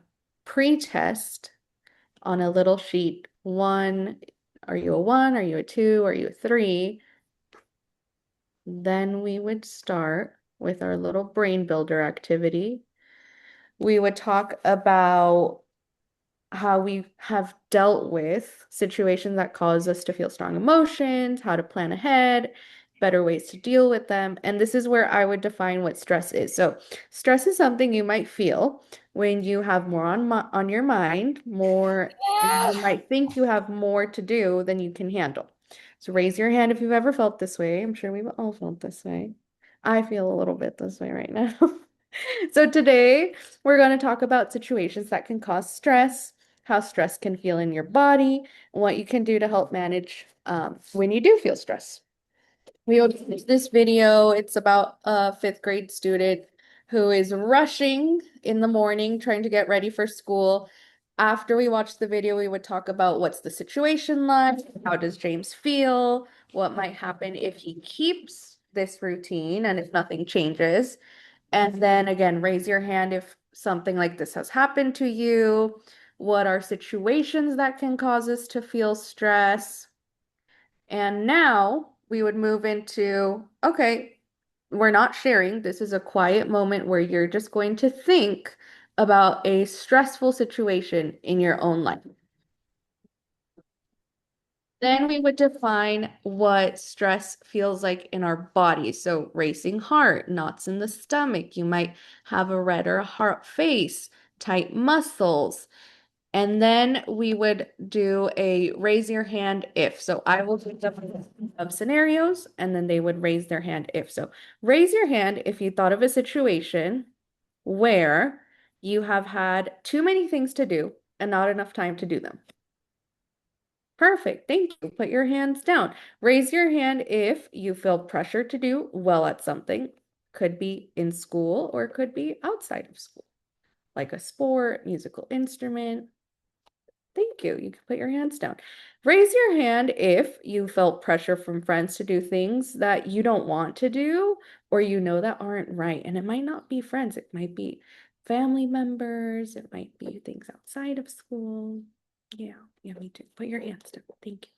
pre-test on a little sheet. 1, are you a 1? Are you a 2? Are you a 3? Then we would start with our little brain builder activity. We would talk about how we have dealt with situations that cause us to feel strong emotions, how to plan ahead, better ways to deal with them. And this is where I would define what stress is. So, stress is something you might feel when you have more on your mind, more, and you might think you have more to do than you can handle. So, raise your hand if you've ever felt this way. I'm sure we've all felt this way. I feel a little bit this way right now. So, today we're going to talk about situations that can cause stress, how stress can feel in your body, and what you can do to help manage when you do feel stress. We will finish this video. It's about a 5th grade student who is rushing in the morning, trying to get ready for school. After we watch the video, we would talk about what's the situation like, how does James feel, what might happen if he keeps this routine and if nothing changes. And then again, raise your hand if something like this has happened to you. What are situations that can cause us to feel stress? And now we would move into, okay, we're not sharing. This is a quiet moment where you're just going to think about a stressful situation in your own life. Then we would define what stress feels like in our body. So racing heart, knots in the stomach. You might have a red or a heart face, tight muscles. And then we would do a raise your hand if. So I will give them a list of scenarios and then they would raise their hand if. So raise your hand if you thought of a situation where you have had too many things to do and not enough time to do them. Perfect. Thank you. Put your hands down. Raise your hand if you feel pressure to do well at something. Could be in school or it could be outside of school, like a sport, musical instrument. Thank you. You can put your hands down. Raise your hand if you felt pressure from friends to do things that you don't want to do or you know that aren't right. And it might not be friends, it might be family members, it might be things outside of school. Yeah, me too. Put your hands down. Thank you.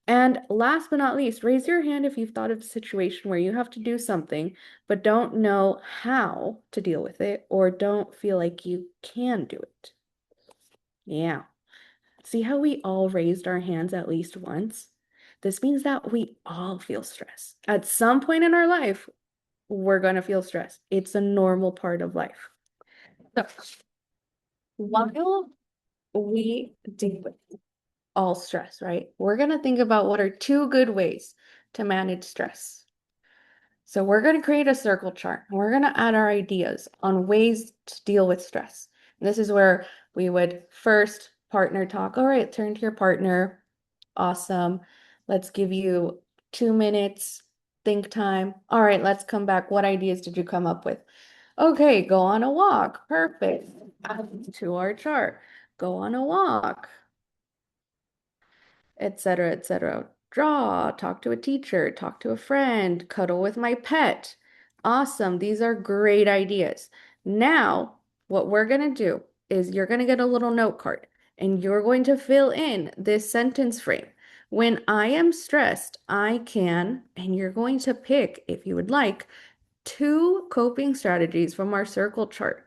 And last but not least, raise your hand if you've thought of a situation where you have to do something but don't know how to deal with it or don't feel like you can do it. Yeah. See how we all raised our hands at least once? This means that we all feel stress. At some point in our life, we're going to feel stress. It's a normal part of life. So, while we do it, all stress, right? We're going to think about what are two good ways to manage stress. So we're going to create a circle chart. And we're going to add our ideas on ways to deal with stress. And this is where we would first partner talk. All right, turn to your partner. Awesome. Let's give you 2 minutes think time. All right, let's come back. What ideas did you come up with? Okay, go on a walk. Perfect. Add to our chart. Go on a walk, etc., etc. Draw, talk to a teacher, talk to a friend, cuddle with my pet. Awesome. These are great ideas. Now, what we're going to do is you're going to get a little note card and you're going to fill in this sentence frame. When I am stressed, I can, and you're going to pick, if you would like, 2 coping strategies from our circle chart.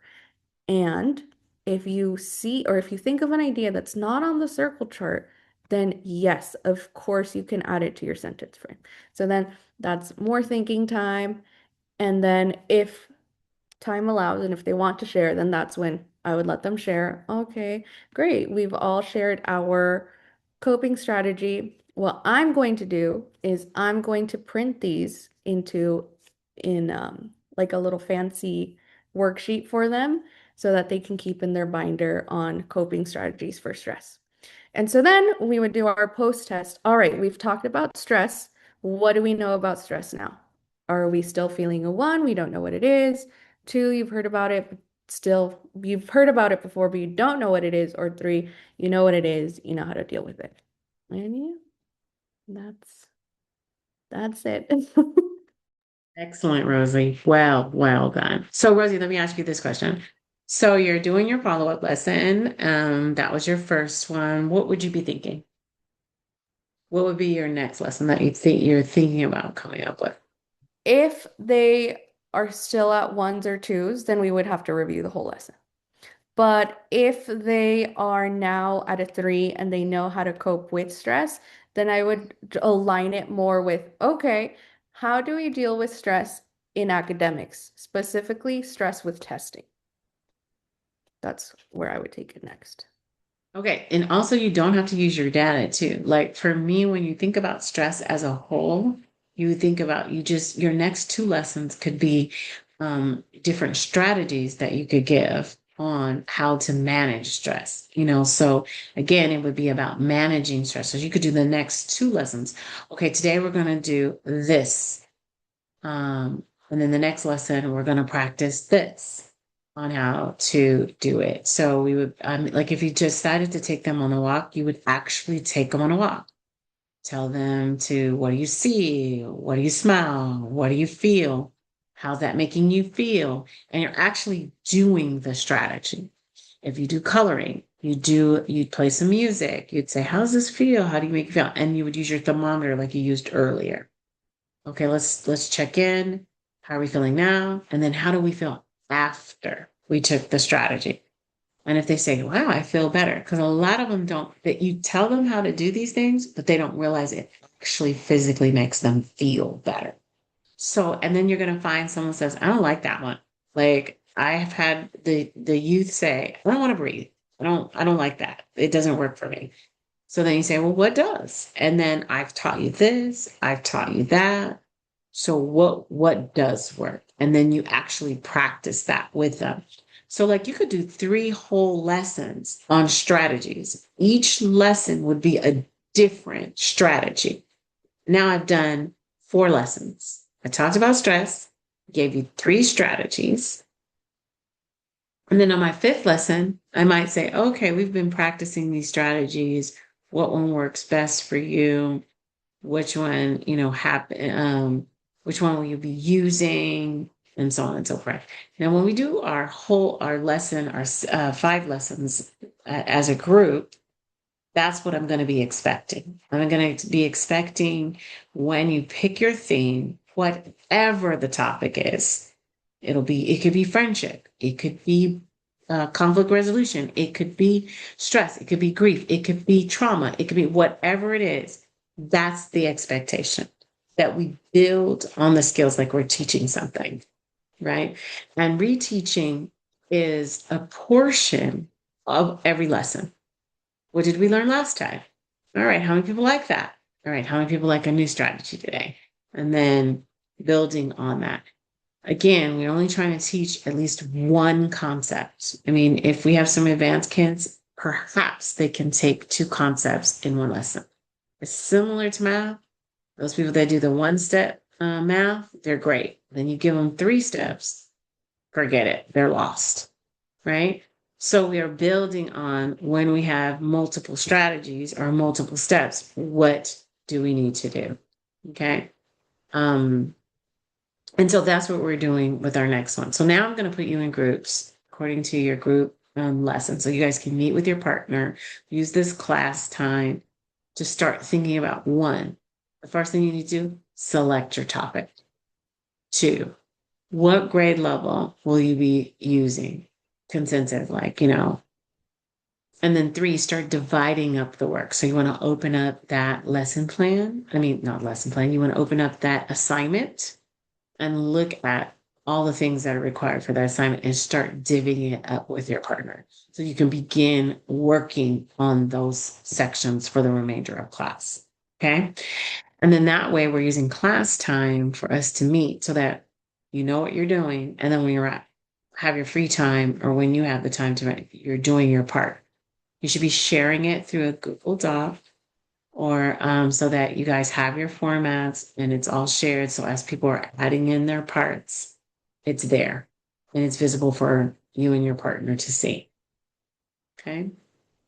And if you see or if you think of an idea that's not on the circle chart, then yes, of course you can add it to your sentence frame. So then that's more thinking time. And then if time allows and if they want to share, then that's when I would let them share. Okay, great. We've all shared our coping strategy. What I'm going to do is I'm going to print these in like a little fancy worksheet for them so that they can keep in their binder on coping strategies for stress. And so then we would do our post test. All right, we've talked about stress. What do we know about stress now? Are we still feeling a 1? We don't know what it is. 2, you've heard about it, but still, you've heard about it before, but you don't know what it is. Or 3, you know what it is, you know how to deal with it. And yeah, that's it. Excellent, Rosie. Well done. So, Rosie, let me ask you this question. So you're doing your follow-up lesson. That was your first one. What would you be thinking? What would be your next lesson that you think you're thinking about coming up with? If they are still at 1s or 2s, then we would have to review the whole lesson. But if they are now at a 3 and they know how to cope with stress, then I would align it more with, okay, how do we deal with stress in academics, specifically stress with testing? That's where I would take it next. Okay. And also, you don't have to use your data too. Like for me, when you think about stress as a whole, you think about your next 2 lessons could be different strategies that you could give on how to manage stress. So again, it would be about managing stress. So you could do the next 2 lessons. Okay, today we're going to do this. And then the next lesson, we're going to practice this on how to do it. So we would, like if you decided to take them on a walk, you would actually take them on a walk. Tell them what do you see? What do you smell? What do you feel? How's that making you feel? And you're actually doing the strategy. If you do coloring, you'd play some music. You'd say, how's this feel? How do you make it feel? And you would use your thermometer like you used earlier. Okay, let's check in. How are we feeling now? And then how do we feel after we took the strategy? And if they say, wow, I feel better, because a lot of them don't, that you tell them how to do these things, but they don't realize it actually physically makes them feel better. So, and then you're going to find someone says, I don't like that one. Like I have had the youth say, I don't want to breathe. I don't like that. It doesn't work for me. So then you say, well, what does? And then I've taught you this, I've taught you that. So what does work? And then you actually practice that with them. So like you could do 3 whole lessons on strategies. Each lesson would be a different strategy. Now I've done 4 lessons. I talked about stress, gave you 3 strategies. And then on my 5th lesson, I might say, okay, we've been practicing these strategies. What one works best for you? Which one, which one will you be using? And so on and so forth. Now, when we do our lesson, our 5 lessons as a group, that's what I'm going to be expecting. I'm going to be expecting when you pick your theme, whatever the topic is, it could be friendship, it could be conflict resolution, it could be stress, it could be grief, it could be trauma, it could be whatever it is. That's the expectation that we build on the skills like we're teaching something, right? And reteaching is a portion of every lesson. What did we learn last time? All right, how many people like that? All right, how many people like a new strategy today? And then building on that. Again, we're only trying to teach at least one concept. I mean, if we have some advanced kids, perhaps they can take two concepts in one lesson. It's similar to math. Those people that do the one step math, they're great. Then you give them three steps, forget it, they're lost, right? So we are building on when we have multiple strategies or multiple steps, what do we need to do? Okay. And so that's what we're doing with our next one. So now I'm going to put you in groups according to your group lesson. So you guys can meet with your partner, use this class time to start thinking about one. The first thing you need to do, select your topic. Two, what grade level will you be using? Consensus, like, and then three, start dividing up the work. So you want to open up that lesson plan. I mean, not lesson plan. You want to open up that assignment and look at all the things that are required for that assignment and start divvying it up with your partner. So you can begin working on those sections for the remainder of class. Okay. And then that way we're using class time for us to meet so that you know what you're doing. And then when have your free time or when you have the time to, you're doing your part. You should be sharing it through a Google Doc or so that you guys have your formats and it's all shared. So as people are adding in their parts, it's there and it's visible for you and your partner to see. Okay.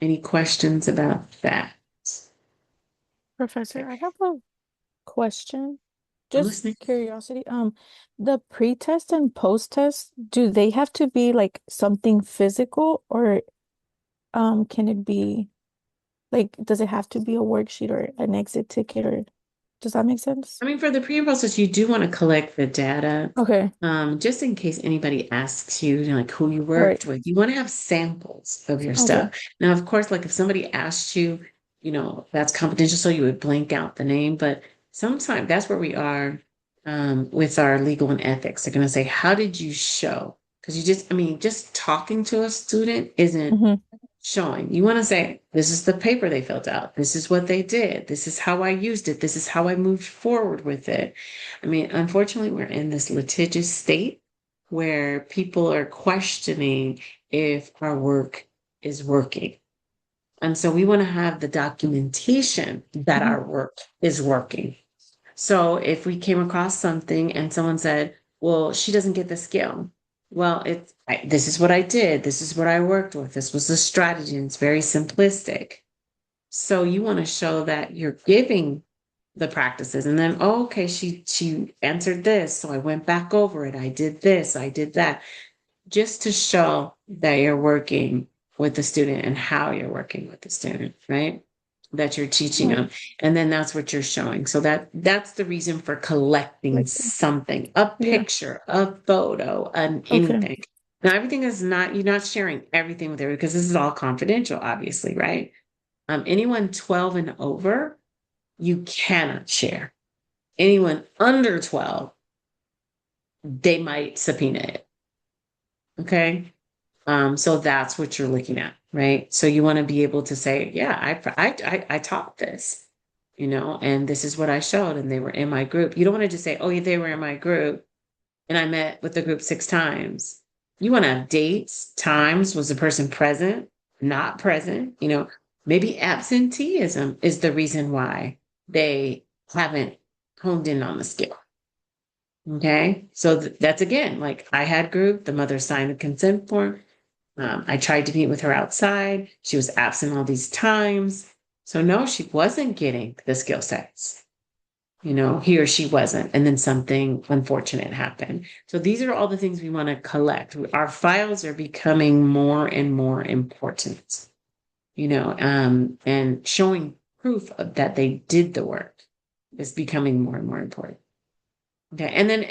Any questions about that? Professor, I have a question. I'm Just listening. curiosity. The pre-test and post-test, do they have to be like something physical or can it be like does it have to be a worksheet or an exit ticket or does that make sense? I mean, for the pre and post test, you do want to collect the data, Okay. just in case anybody asks you, like who you Right. worked with. You want to have samples of your Okay. stuff. Now, of course, like if somebody asked you, that's confidential, so you would blank out the name. But sometimes that's where we are with our legal and ethics. They're going to say, "How did you show?" Because just talking to a student isn't Mm-hmm. showing. You want to say, this is the paper they filled out. This is what they did. This is how I used it. This is how I moved forward with it. I mean, unfortunately, we're in this litigious state where people are questioning if our work is working. And so we want to have the documentation that Mm-hmm. our work is working. So if we came across something and someone said, well, she doesn't get the skill. Well, this is what I did. This is what I worked with. This was the strategy. And it's very simplistic. So you want to show that you're giving the practices and then, oh, okay, she answered this. So I went back over it. I did this, I did that, just to show that you're working with the student and how you're working with the student, right? That you're teaching Right. them. And then that's what you're showing. So that's the reason for collecting Like something, a yeah. picture, a photo, an Okay. anything. Now everything is not, you're not sharing everything with everyone because this is all confidential, obviously, right? Anyone 12 and over, you cannot share. Anyone under 12, they might subpoena it. Okay. So that's what you're looking at, right? So you want to be able to say, yeah, I taught this, and this is what I showed, and they were in my group. You don't want to just say, oh, yeah, they were in my group, and I met with the group 6 times. You want to have dates, times, was the person present, not present? Maybe absenteeism is the reason why they haven't honed in on the skill. Okay, so that's again, like I had group, the mother signed the consent form. I tried to meet with her outside. She was absent all these times. So no, she wasn't getting the skill sets. He or she wasn't. And then something unfortunate happened. So these are all the things we want to collect. Our files are becoming more and more important, and showing proof of that they did the work is becoming more and more important. Okay. And then,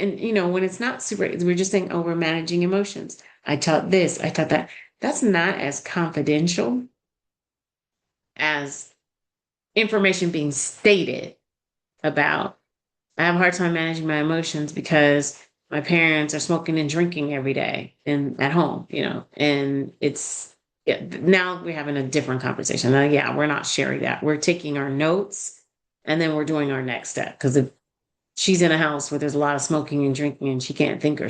when it's not super, we're just saying, oh, we're managing emotions. I taught this, I taught that. That's not as confidential as information being stated about, I have a hard time managing my emotions because my parents are smoking and drinking every day and at home, and Yeah, now we're having a different conversation. Now, yeah, we're not sharing that. We're taking our notes and then we're doing our next step. Because if she's in a house where there's a lot of smoking and drinking and she can't think or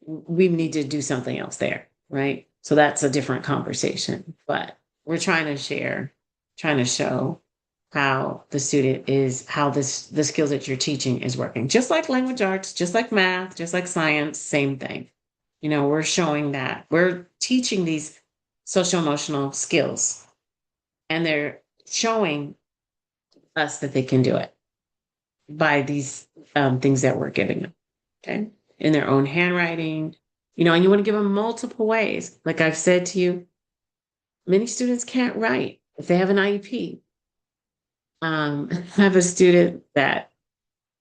we need to do something else there, right? So that's a different conversation. But we're trying to share, trying to show how the student is, how the skills that you're teaching is working. Just like language arts, just like math, just like science, same thing. We're showing that we're teaching these social emotional skills and they're showing us that they can do it by these things that we're giving them, okay, in their own handwriting, and you want to give them multiple ways. Like I've said to you, many students can't write if they have an IEP. I have a student that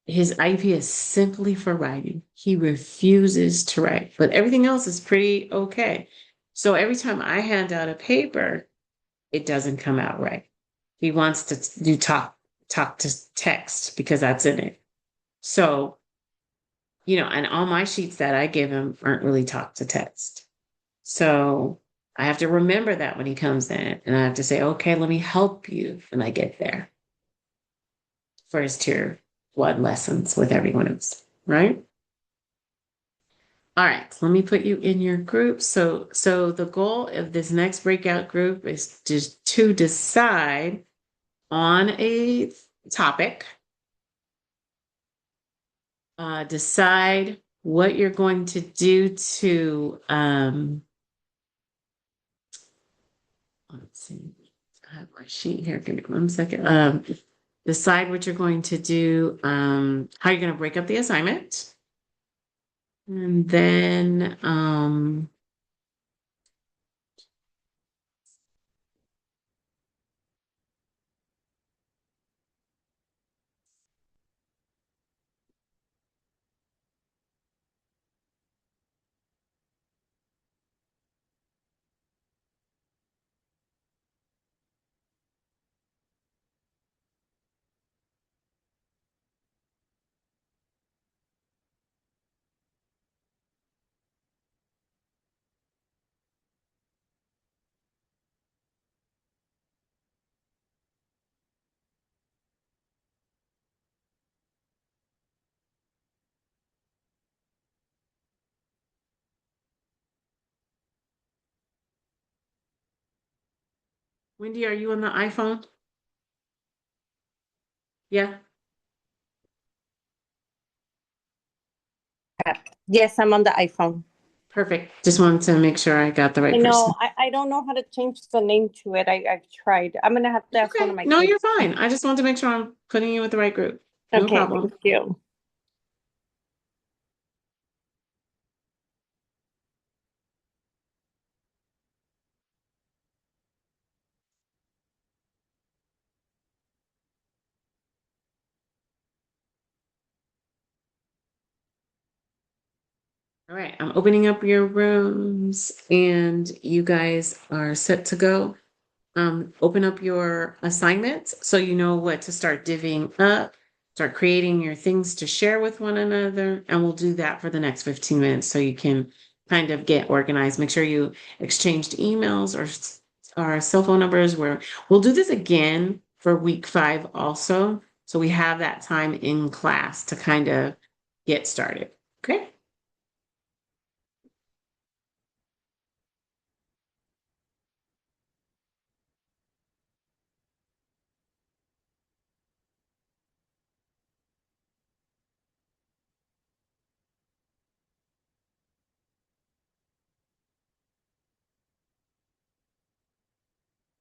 his IEP is simply for writing. He refuses to write, but everything else is pretty okay. So every time I hand out a paper, it doesn't come out right. He wants to do talk to text because that's in it. So, and all my sheets that I give him aren't really talk to text. So I have to remember that when he comes in and I have to say, okay, let me help you when I get there for his tier one lessons with everyone else, right? All right, let me put you in your group. So the goal of this next breakout group is just to decide on a topic, decide what you're going to do to, let's see, I have my sheet here. Give me 1 second. Decide what you're going to do, how you're going to break up the assignment. And then, Wendy, are you on the iPhone? Yeah, Yes, I'm on the iPhone. perfect. Just wanted to make sure I got the right I person. know. I don't know how to change the name to it. I've tried. I'm gonna have to ask one Okay, of my no, kids. you're fine. I just wanted to make sure I'm putting you with the right group. No Okay, problem. thank you. All right, I'm opening up your rooms and you guys are set to go. Open up your assignments so you know what to start divvying up, start creating your things to share with one another, and we'll do that for the next 15 minutes so you can kind of get organized. Make sure you exchanged emails or cell phone numbers where we'll do this again for week 5 also. So we have that time in class to kind of get started. Okay.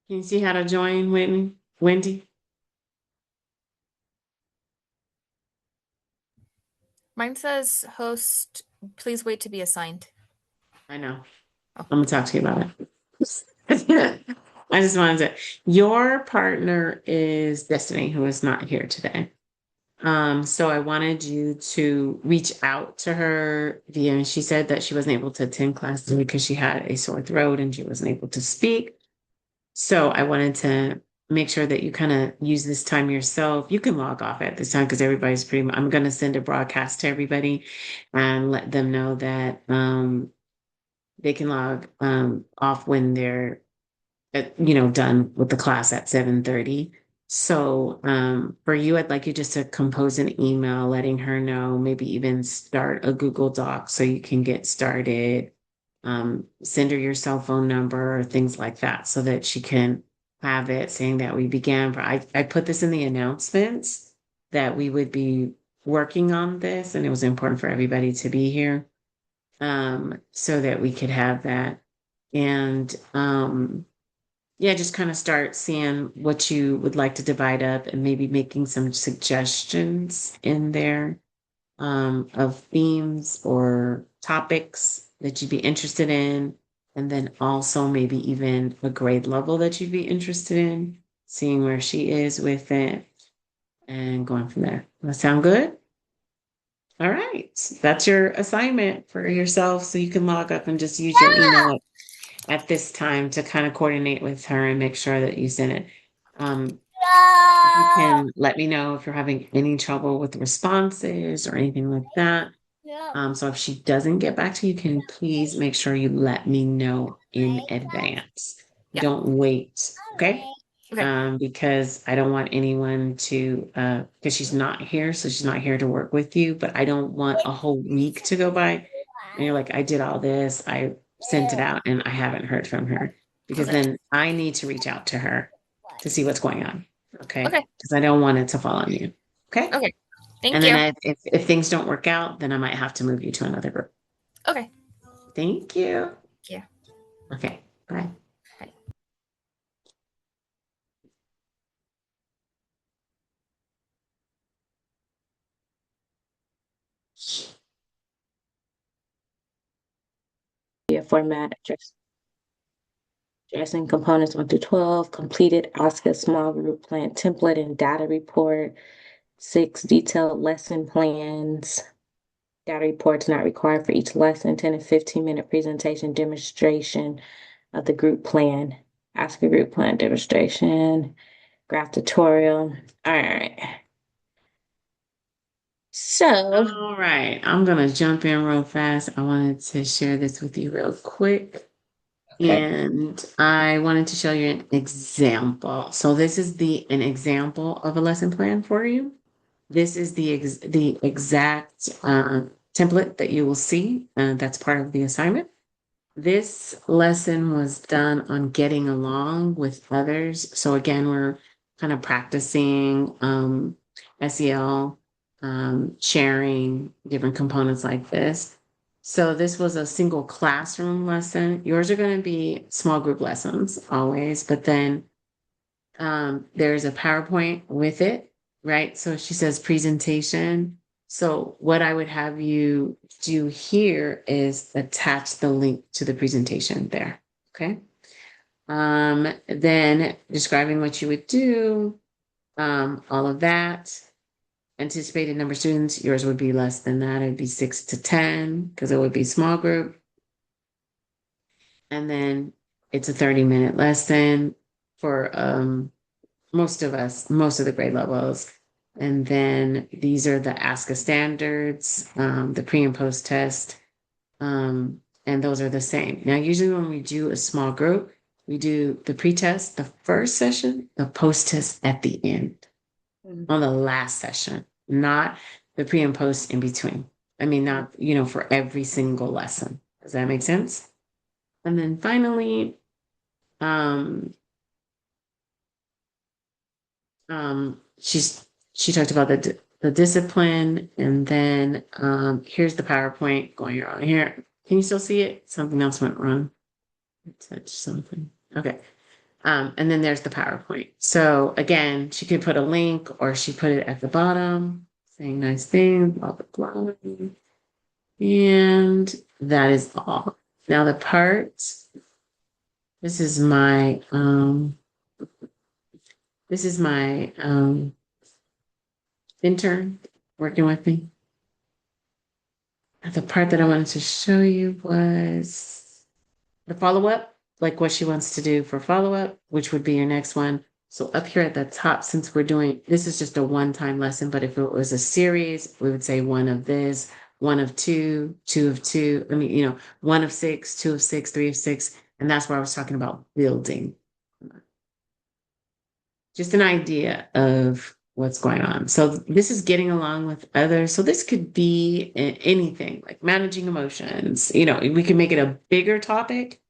Can you see how to join, Whitney? Wendy? Mine says host, please wait to be assigned. I know. I'm gonna talk to you about it. I just wanted to. Your partner is Destiny, who is not here today. So I wanted you to reach out to her via, and she said that she wasn't able to attend class today because she had a sore throat and she wasn't able to speak. So I wanted to make sure that you kind of use this time yourself. You can log off at this time because everybody's pretty much, I'm going to send a broadcast to everybody and let them know that they can log off when they're done with the class at 7:30. So for you, I'd like you just to compose an email letting her know, maybe even start a Google Doc so you can get started. Send her your cell phone number or things like that so that she can have it saying that we began. I put this in the announcements that we would be working on this, and it was important for everybody to be here so that we could have that. And yeah, just kind of start seeing what you would like to divide up and maybe making some suggestions in there of themes or topics that you'd be interested in. And then also maybe even a grade level that you'd be interested in, seeing where she is with it and going from there. Does that sound good? All right. That's your assignment for yourself. So you can log up and just use your email at this time to kind of coordinate with her and make sure that you send it. If you can let me know if you're having any trouble with responses or anything like that. So if she doesn't get back to you, can you please make sure you let me know in advance. Yeah. Don't wait, okay? Okay. Because I don't want anyone to, because she's not here, so she's not here to work with you, but I don't want a whole week to go by. And you're like, I did all this, I sent it out, and I haven't heard from her. Because Okay. then I need to reach out to her to see what's going on. Okay. Okay. Because I don't want it to fall on you. Okay. Okay. Thank And you. then if things don't work out, then I might have to move you to another group. Okay. Thank you. Thank you. Okay. Bye. Bye. Format, addressing components 1 through 12, completed ask a small group plan template and data report, 6 detailed lesson plans, data reports not required for each lesson, 10 and 15-minute presentation demonstration of the group plan, ask a group plan demonstration, graph tutorial. All right. So, All right. I'm going to jump in real fast. I wanted to share this with you real quick. okay. And I wanted to show you an example. So this is an example of a lesson plan for you. This is the exact template that you will see. That's part of the assignment. This lesson was done on getting along with others. So again, we're kind of practicing SEL, sharing different components like this. So this was a single classroom lesson. Yours are going to be small group lessons always, but then there's a PowerPoint with it, right? So she says presentation. So what I would have you do here is attach the link to the presentation there. Okay. Then describing what you would do, all of that. Anticipated number of students, yours would be less than that. It'd be 6 to 10 because it would be small group. And then it's a 30-minute lesson for most of the grade levels. And then these are the ASCA standards, the pre and post test, and those are the same. Now, usually when we do a small group, we do the pre-test, the first session, the post-test at the end, on the last session, not the pre and post in between. I mean, not, for every single lesson. Does that make sense? And then finally, she talked about the discipline, and then here's the PowerPoint going on here. Can you still see it? Something else went wrong. Touch something. Okay. And then there's the PowerPoint. So again, she could put a link or she put it at the bottom, saying nice things, blah blah blah. And that is all. Now the parts. This is my intern working with me. The part that I wanted to show you was the follow-up, like what she wants to do for follow-up, which would be your next one. So up here at the top, since we're doing, this is just a one-time lesson, but if it was a series, we would say one of this, one of two, two of two. I mean, you know, one of six, two of six, three of six. And that's where I was talking about building. Just an idea of what's going on. So this is getting along with others. So this could be anything like managing emotions. You know, we can make it a bigger topic.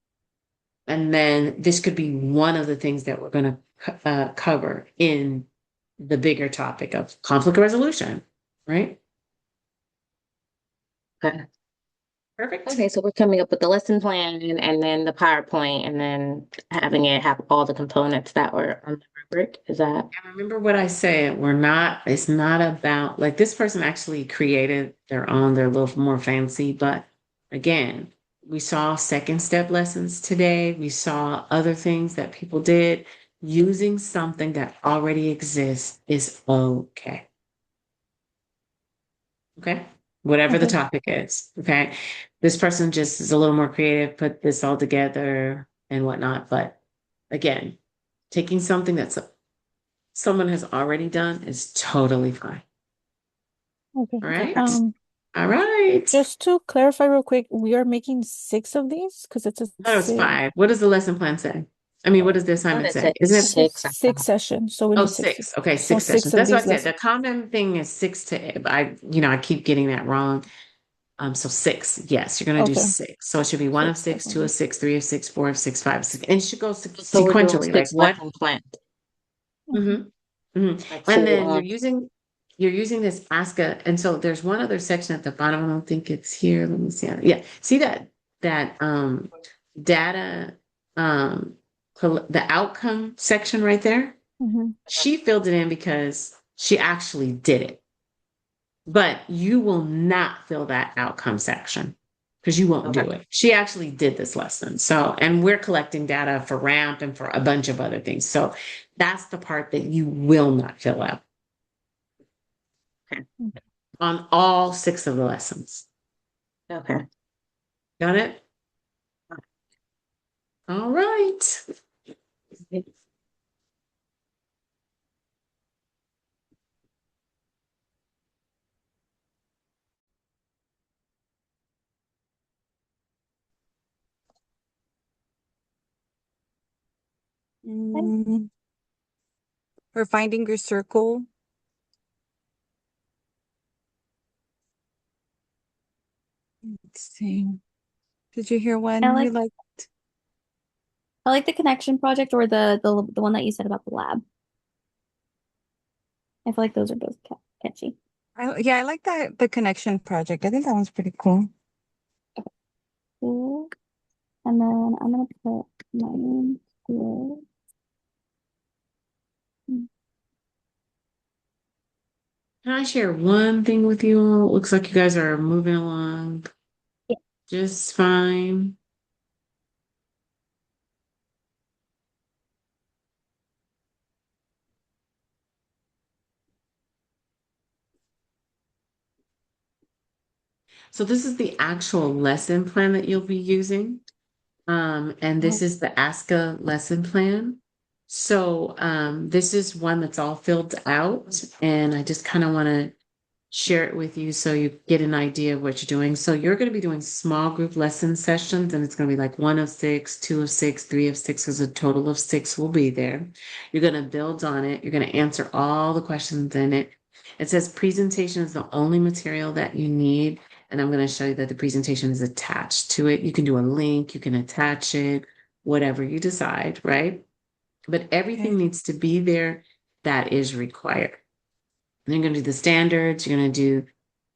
And then this could be one of the things that we're going to cover in the bigger topic of conflict resolution, right? Okay. Perfect. Okay, so we're coming up with the lesson plan and then the PowerPoint and then having it have all the components that were on the rubric. Is that? And remember what I said, it's not about like this person actually created their own, they're a little more fancy, but again, we saw second step lessons today. We saw other things that people did. Using something that already exists is okay. Okay. Whatever the Okay. topic is. Okay. This person just is a little more creative, put this all together and whatnot. But again, taking something that's someone has already done is totally fine. Okay. All right. All right. Just to clarify real quick, we are making 6 of these because it's a That was 5. What does the lesson plan say? I mean, what does the assignment say? Isn't it 6? 6 sessions. So we Oh, need 6. 6. Okay, So 6 sessions. 6 of That's what I these said. The lessons. common thing is 6 to I keep getting that wrong. So 6. Yes, you're gonna do Okay. 6. So it should be 1 of 6, 2 of 6, 3 of 6, 4 of 6, 5 of 6, and it should go So we're doing sequentially. Like 6 what? lesson plans. Like And then full you're using this ASCA, and so there's one other section at the bottom. I don't think it's here. Let me see. Yeah, see that data the outcome section right there. She filled it in because she actually did it. But you will not fill that outcome section because you won't do it. She actually did this lesson. So, and we're collecting data for RAMP and for a bunch of other things. So that's the part that you will not fill out. Okay. On all 6 of the lessons. Okay. Got it? All right. For finding your circle. Let's see. Did you hear one you liked? I like the connection project or the one that you said about the lab. I feel like those are both catchy. Yeah, I like that the connection project. I think that one's pretty cool. Cool. And then I'm gonna put mine here. Can I share one thing with you all? Looks like you guys are moving along just fine. So this is the actual lesson plan that you'll be using. And this is the ASCA lesson plan. So this is one that's all filled out, and I just kind of want to share it with you so you get an idea of what you're doing. So you're going to be doing small group lesson sessions, and it's going to be like 1 of 6, 2 of 6, 3 of 6, because a total of 6 will be there. You're going to build on it. You're going to answer all the questions in it. It says presentation is the only material that you need. And I'm going to show you that the presentation is attached to it. You can do a link, you can attach it, whatever you decide, right? But everything needs to be there that is required. And you're going to do the standards, you're going to do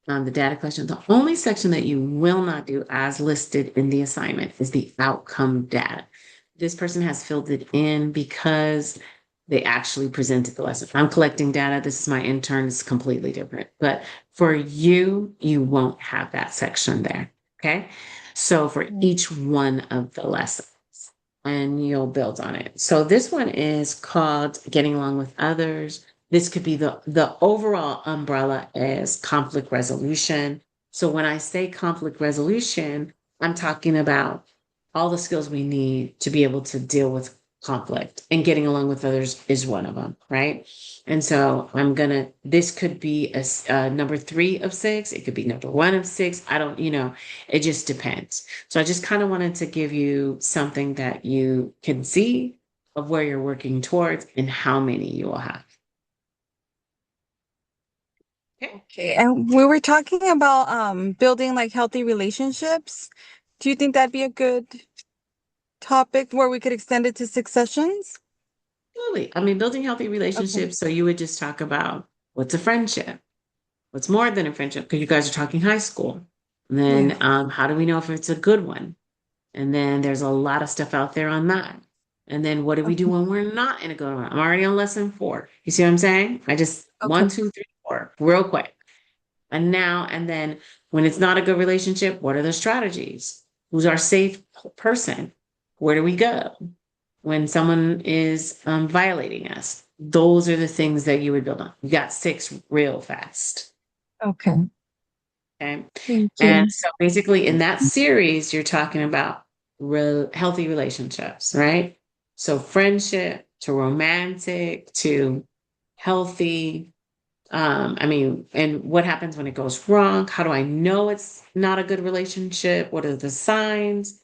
the data collection. The only section that you will not do as listed in the assignment is the outcome data. This person has filled it in because they actually presented the lesson. I'm collecting data. This is my intern. It's completely different. But for you, you won't have that section there. Okay. So for each one of the lessons, and you'll build on it. So this one is called Getting Along with Others. This could be the overall umbrella as conflict resolution. So when I say conflict resolution, I'm talking about all the skills we need to be able to deal with conflict, and getting along with others is one of them, right? And so this could be number 3 of 6. It could be number 1 of 6. I don't, it just depends. So I just kind of wanted to give you something that you can see of where you're working towards and how many you will have. Okay. And we were talking about building like healthy relationships. Do you think that'd be a good topic where we could extend it to 6 sessions? Absolutely. I mean, building healthy Okay. relationships. So you would just talk about what's a friendship? What's more than a friendship? Because you guys are talking high school. And then how do we know if it's a good one? And then there's a lot of stuff out there on that. And then what do we do Okay. when we're not in a good one? I'm already on lesson 4. You see what I'm saying? I just Okay. 1, 2, 3, 4, real quick. And then when it's not a good relationship, what are the strategies? Who's our safe person? Where do we go when someone is violating us? Those are the things that you would build on. You got 6 real fast. Okay. Okay. Thank And you. so basically in that series, you're talking about healthy relationships, right? So friendship to romantic to healthy. I mean, and what happens when it goes wrong? How do I know it's not a good relationship? What are the signs?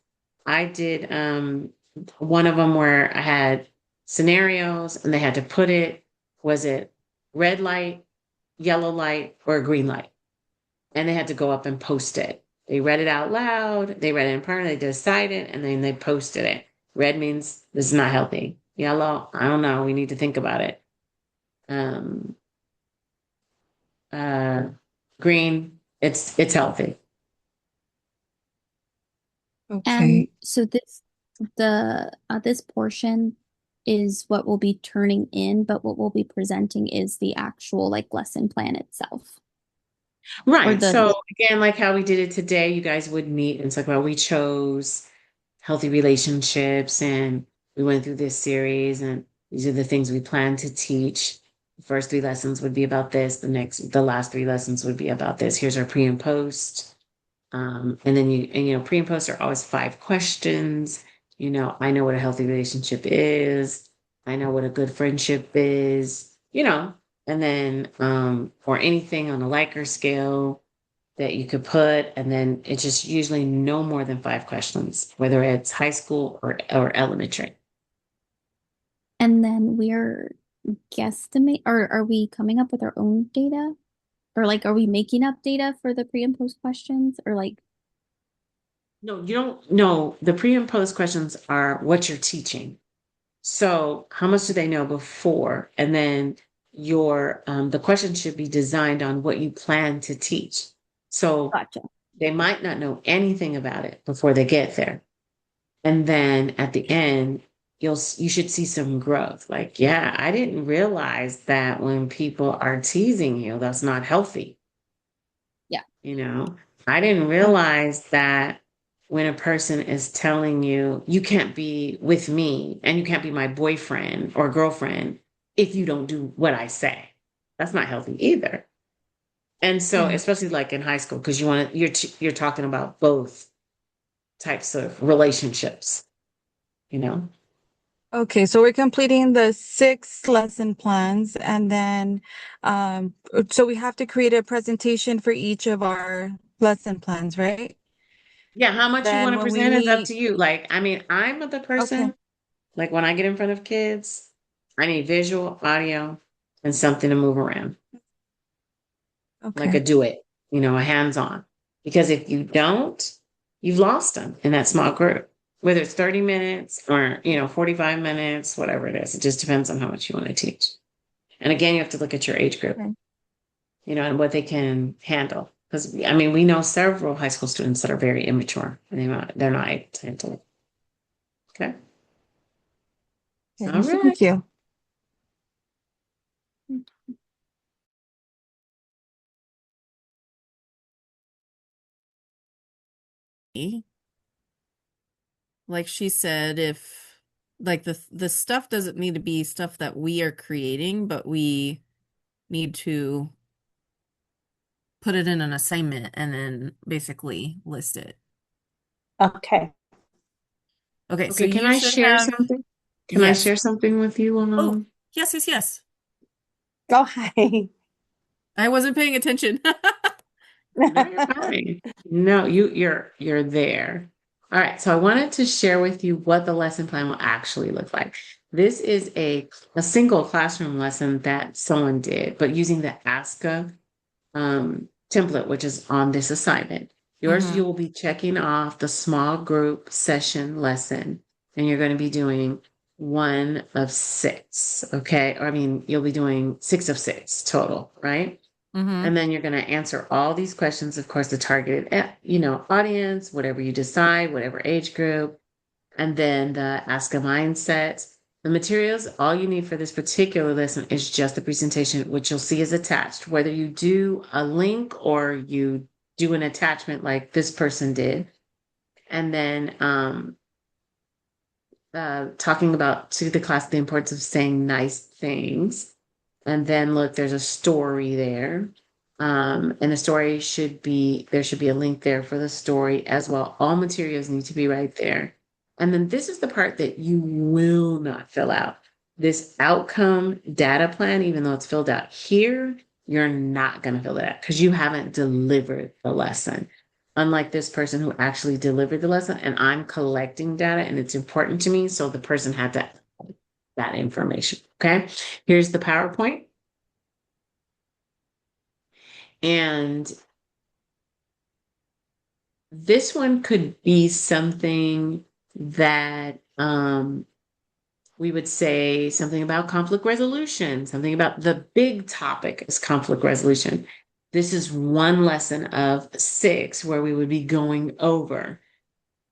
I did one of them where I had scenarios and they had to put was it red light, yellow light, or green light? And they had to go up and post it. They read it out loud, they read it in part, they decided, and then they posted it. Red means this is not healthy. Yellow, I don't know, we need to think about it. Um, uh, Green, it's healthy. And so this portion is what we'll be turning in, but what we'll be presenting is the actual like lesson plan itself. Right. So again, like how we did it today, you guys would meet and talk about we chose healthy relationships and we went through this series and these are the things we plan to teach. The first 3 lessons would be about this. The last 3 lessons would be about this. Here's our pre and post. And then pre and post are always 5 questions. I know what a healthy relationship is. I know what a good friendship is, and then, or anything on a Likert scale that you could put. And then it's just usually no more than 5 questions, whether it's high school or elementary. And then we're guesstimate, or are we coming up with our own data? Or like, are we making up data for the pre and post questions? Or like, No, you don't know. The pre and post questions are what you're teaching. So how much do they know before? And then the question should be designed on what you plan to teach. So gotcha. they might not know anything about it before they get there. And then at the end, you should see some growth. Like, yeah, I didn't realize that when people are teasing you, that's not healthy. Yeah. I didn't realize that when a person is telling you, you can't be with me and you can't be my boyfriend or girlfriend if you don't do what I say. That's not healthy either. And so, especially like in high school, because you're talking about both types of relationships, you know? Okay, so we're completing the 6 lesson plans and then so we have to create a presentation for each of our lesson plans, right? Yeah, how much you want Then to when we present is up meet, to you. Like, I mean, I'm the okay, person, like when I get in front of kids, I need visual, audio, and something to move around. Like a okay. do it, a hands-on. Because if you don't, you've lost them in that small group, whether it's 30 minutes or, 45 minutes, whatever it is. It just depends on how much you want to teach. And again, you have to look at your age group, Okay. And what they can handle. Because, I mean, we know several high school students that are very immature and they're not able to handle it. Okay. Okay, All right. thank you. Like she said, if like the stuff doesn't need to be stuff that we are creating, but we need to put it in an assignment and then basically list it. Okay. Okay, so Okay, can you I should share have, something? Can I Yes. share something with you, Oh, yes. Go ahead. I wasn't paying attention. No, you're fine. No, you're there. All right, so I wanted to share with you what the lesson plan will actually look like. This is a single classroom lesson that someone did, but using the ASCA template, which is on this assignment. Yours, Mhm. you will be checking off the small group session lesson, and you're going to be doing 1 of 6. Okay. Or, I mean, you'll be doing 6 of 6 total, right? Mhm. And then you're going to answer all these questions, of course, the targeted, audience, whatever you decide, whatever age group, and then the ask a mindset. The materials, all you need for this particular lesson is just the presentation, which you'll see is attached. Whether you do a link or you do an attachment like this person did, and then talking about to the class the importance of saying nice things. And then look, there's a story there. And the story there should be a link there for the story as well. All materials need to be right there. And then this is the part that you will not fill out. This outcome data plan, even though it's filled out here, you're not going to fill it out because you haven't delivered the lesson. Unlike this person who actually delivered the lesson, and I'm collecting data and it's important to me. So the person had to that information. Okay. Here's the PowerPoint. And this one could be something that we would say something about conflict resolution, something about the big topic is conflict resolution. This is one lesson of 6 where we would be going over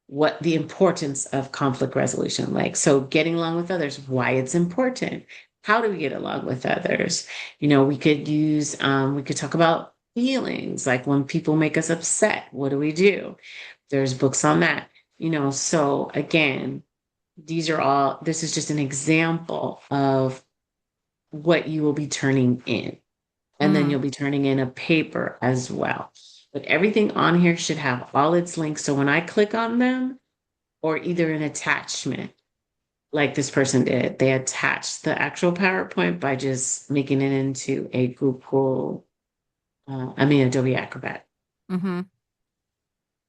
what the importance of conflict resolution, like, so getting along with others, why it's important. How do we get along with others? We could we could talk about feelings, like when people make us upset, what do we do? There's books on that. So again, this is just an example of what you will be turning in. And then Mhm. you'll be turning in a paper as well. But everything on here should have all its links. So when I click on them, or either an attachment, like this person did, they attached the actual PowerPoint by just making it into a Google, Adobe Acrobat. Mhm.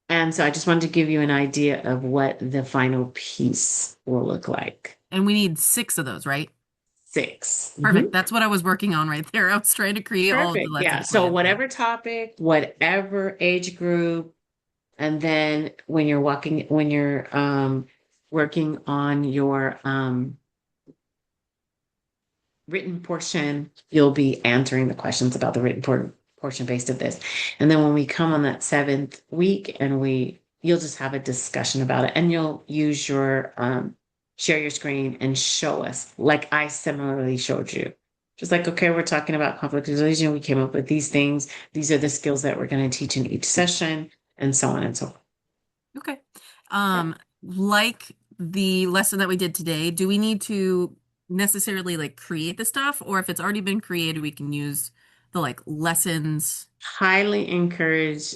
And so I just wanted to give you an idea of what the final piece will look like. And we need 6 of those, right? 6. Perfect. That's what I was working on right there. I was trying to create all of the Perfect. Yeah. lesson So plans. whatever topic, whatever age group, and then when you're working on your written portion, you'll be answering the questions about the portion based of this. And then when we come on that 7th week you'll just have a discussion about it, and you'll use your share your screen and show us like I similarly showed you. Just like, okay, we're talking about conflict resolution. We came up with these things. These are the skills that we're going to teach in each session, and so on and so forth. Okay. Like the lesson that we did today, do we need to necessarily like create the stuff, or if it's already been created, we can use the like lessons? Highly encourage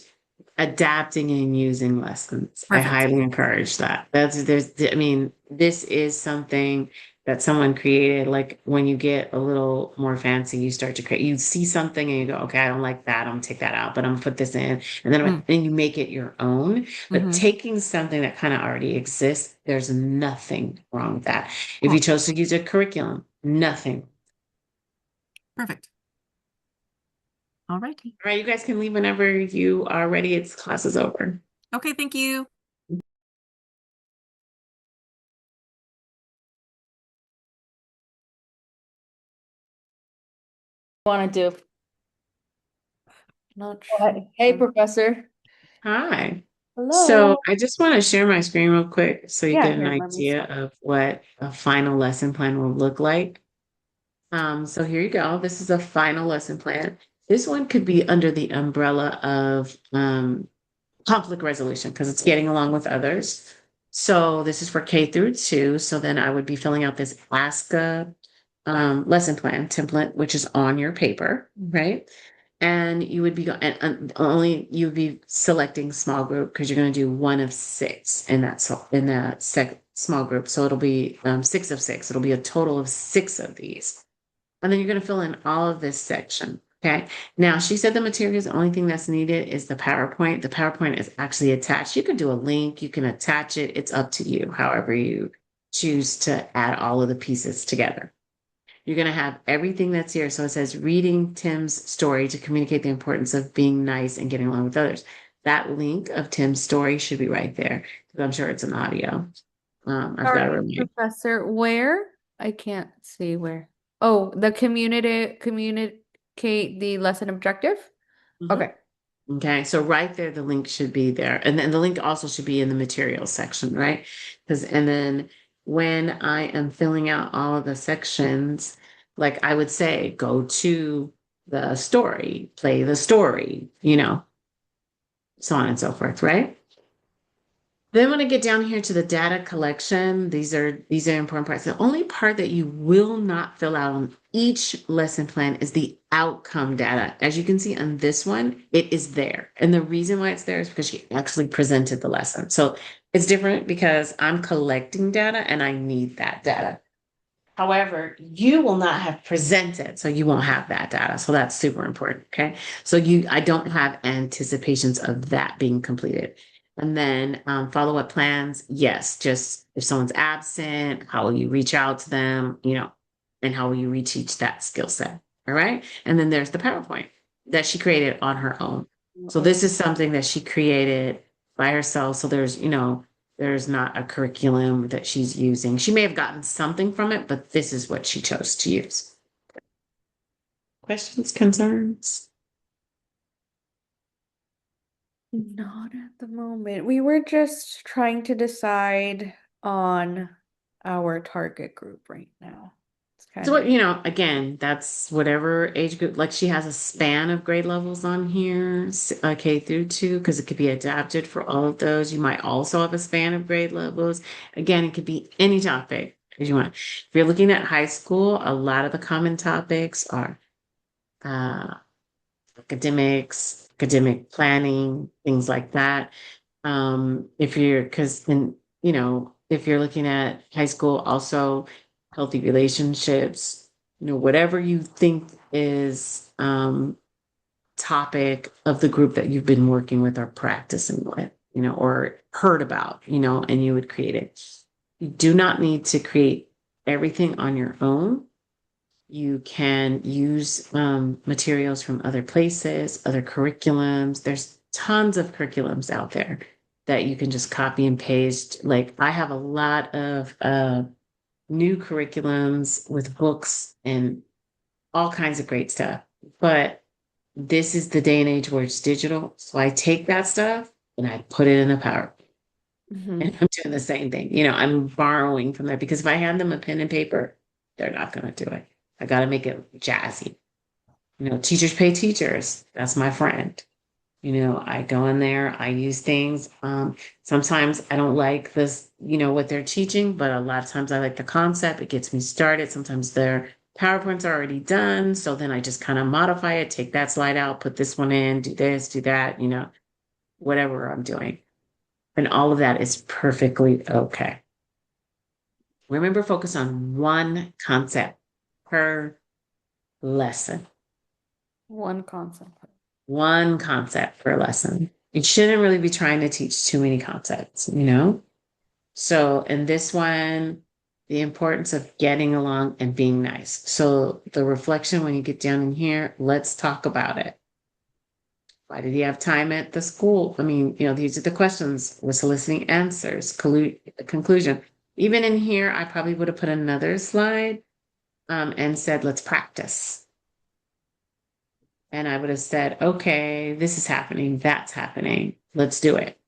adapting and using lessons. I Perfect. highly encourage that. This is something that someone created. Like when you get a little more fancy, you start to create, you see something and you go, okay, I don't like that. I'm gonna take that out, but I'm gonna put this in. And then and you make it your own. But taking something that kind of already exists, there's nothing wrong with that. If you chose to use a curriculum, nothing. Perfect. All righty. All right, you guys can leave whenever you are ready. It's class is over. Okay, thank you. Want to do? Not Hey, Professor. Hi. Hello. So I just want to share my screen real quick so you Yeah, get an here, let me idea of what a final lesson plan will look like. So here you go. This is a final lesson plan. This one could be under the umbrella of conflict resolution because it's getting along with others. So this is for K through 2. So then I would be filling out this ASCA lesson plan template, which is on your paper, right? And you would be only you would be selecting small group because you're going to do 1 of 6 in that small group. So it'll be 6 of 6. It'll be a total of 6 of these. And then you're going to fill in all of this section. Okay. Now, she said the materials, the only thing that's needed is the PowerPoint. The PowerPoint is actually attached. You can do a link, you can attach it. It's up to you, however you choose to add all of the pieces together. You're going to have everything that's here. So it says reading Tim's story to communicate the importance of being nice and getting along with others. That link of Tim's story should be right there because I'm sure it's an audio. I've got to Sorry, remind. Professor, where? I can't see where. Oh, the communicate the lesson objective? Mhm. Okay. Okay, so right there, the link should be there. And then the link also should be in the materials section, right? And then when I am filling out all of the sections, like I would say, go to the story, play the story, so on and so forth, right? Then when I get down here to the data collection, these are important parts. The only part that you will not fill out on each lesson plan is the outcome data. As you can see on this one, it is there. And the reason why it's there is because she actually presented the lesson. So it's different because I'm collecting data and I need that data. However, you will not have presented, so you won't have that data. So that's super important. Okay. So I don't have anticipations of that being completed. And then follow-up plans. Yes, just if someone's absent, how will you reach out to them, and how will you reteach that skill set? All right. And then there's the PowerPoint that she created on her own. So this is something that she created by herself. So there's not a curriculum that she's using. She may have gotten something from it, but this is what she chose to use. Questions, concerns? Not at the moment. We were just trying to decide on our target group right now. It's kind So, of again, that's whatever age group, like she has a span of grade levels on here, K through 2, because it could be adapted for all of those. You might also have a span of grade levels. Again, it could be any topic as you want. If you're looking at high school, a lot of the common topics are academics, academic planning, things like that. If you're looking at high school, also healthy relationships, whatever you think is topic of the group that you've been working with or practicing with, or heard about, and you would create it. You do not need to create everything on your own. You can use materials from other places, other curriculums. There's tons of curriculums out there that you can just copy and paste. Like I have a lot of new curriculums with books and all kinds of great stuff. But this is the day and age where it's digital. So I take that stuff and I put it in a PowerPoint. And I'm doing the same thing. I'm borrowing from that because if I hand them a pen and paper, they're not going to do it. I got to make it jazzy. Teachers pay teachers. That's my friend. I go in there, I use things. Sometimes I don't like this, what they're teaching, but a lot of times I like the concept. It gets me started. Sometimes their PowerPoints are already done. So then I just kind of modify it, take that slide out, put this one in, do this, do that, whatever I'm doing. And all of that is perfectly okay. Remember, focus on one concept per lesson. one concept. One concept per lesson. You shouldn't really be trying to teach too many concepts, So in this one, the importance of getting along and being nice. So the reflection when you get down in here, let's talk about it. Why did he have time at the school? I mean, these are the questions. We're soliciting answers, conclusion. Even in here, I probably would have put another slide and said, let's practice. And I would have said, okay, this is happening, that's happening. Let's do it.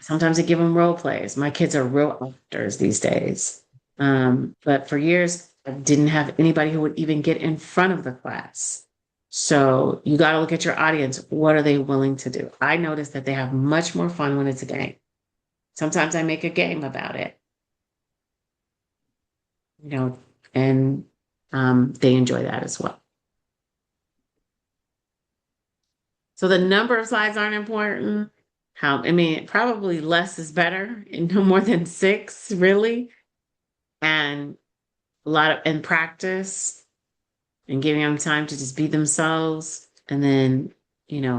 Sometimes I give them role plays. My kids are real actors these days. But for years, I didn't have anybody who would even get in front of the class. So you got to look at your audience. What are they willing to do? I noticed that they have much more fun when it's a game. Sometimes I make a game about it, and they enjoy that as well. So the number of slides aren't important. I mean, probably less is better, and no more than six, really. And a lot of and practice and giving them time to just be themselves and then,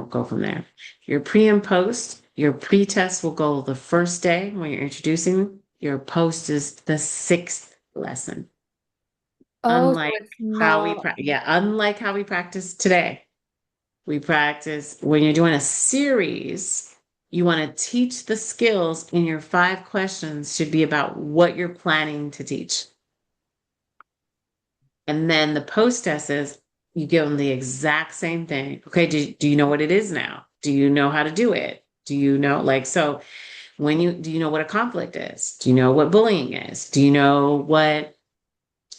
go from there. Your pre and post, your pre-test will go the first day when you're introducing them. Your post is the sixth lesson. Oh, so Unlike it's not. unlike how we practice today. We practice when you're doing a series, you want to teach the skills, and your 5 questions should be about what you're planning to teach. And then the post test is you give them the exact same thing. Okay, do you know what it is now? Do you know how to do it? Do you know, so do you know what a conflict is? Do you know what bullying is? Do you know what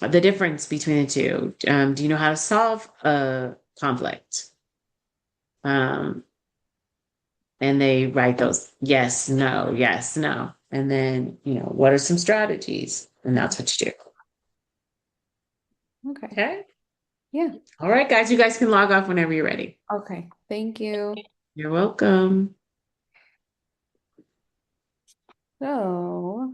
the difference between the two? Do you know how to solve a conflict? And they write those yes, no, yes, no. And then, what are some strategies? And that's what you do. Okay. Okay. Yeah. All right, guys, you guys can log off whenever you're ready. Okay. Thank you. You're welcome. So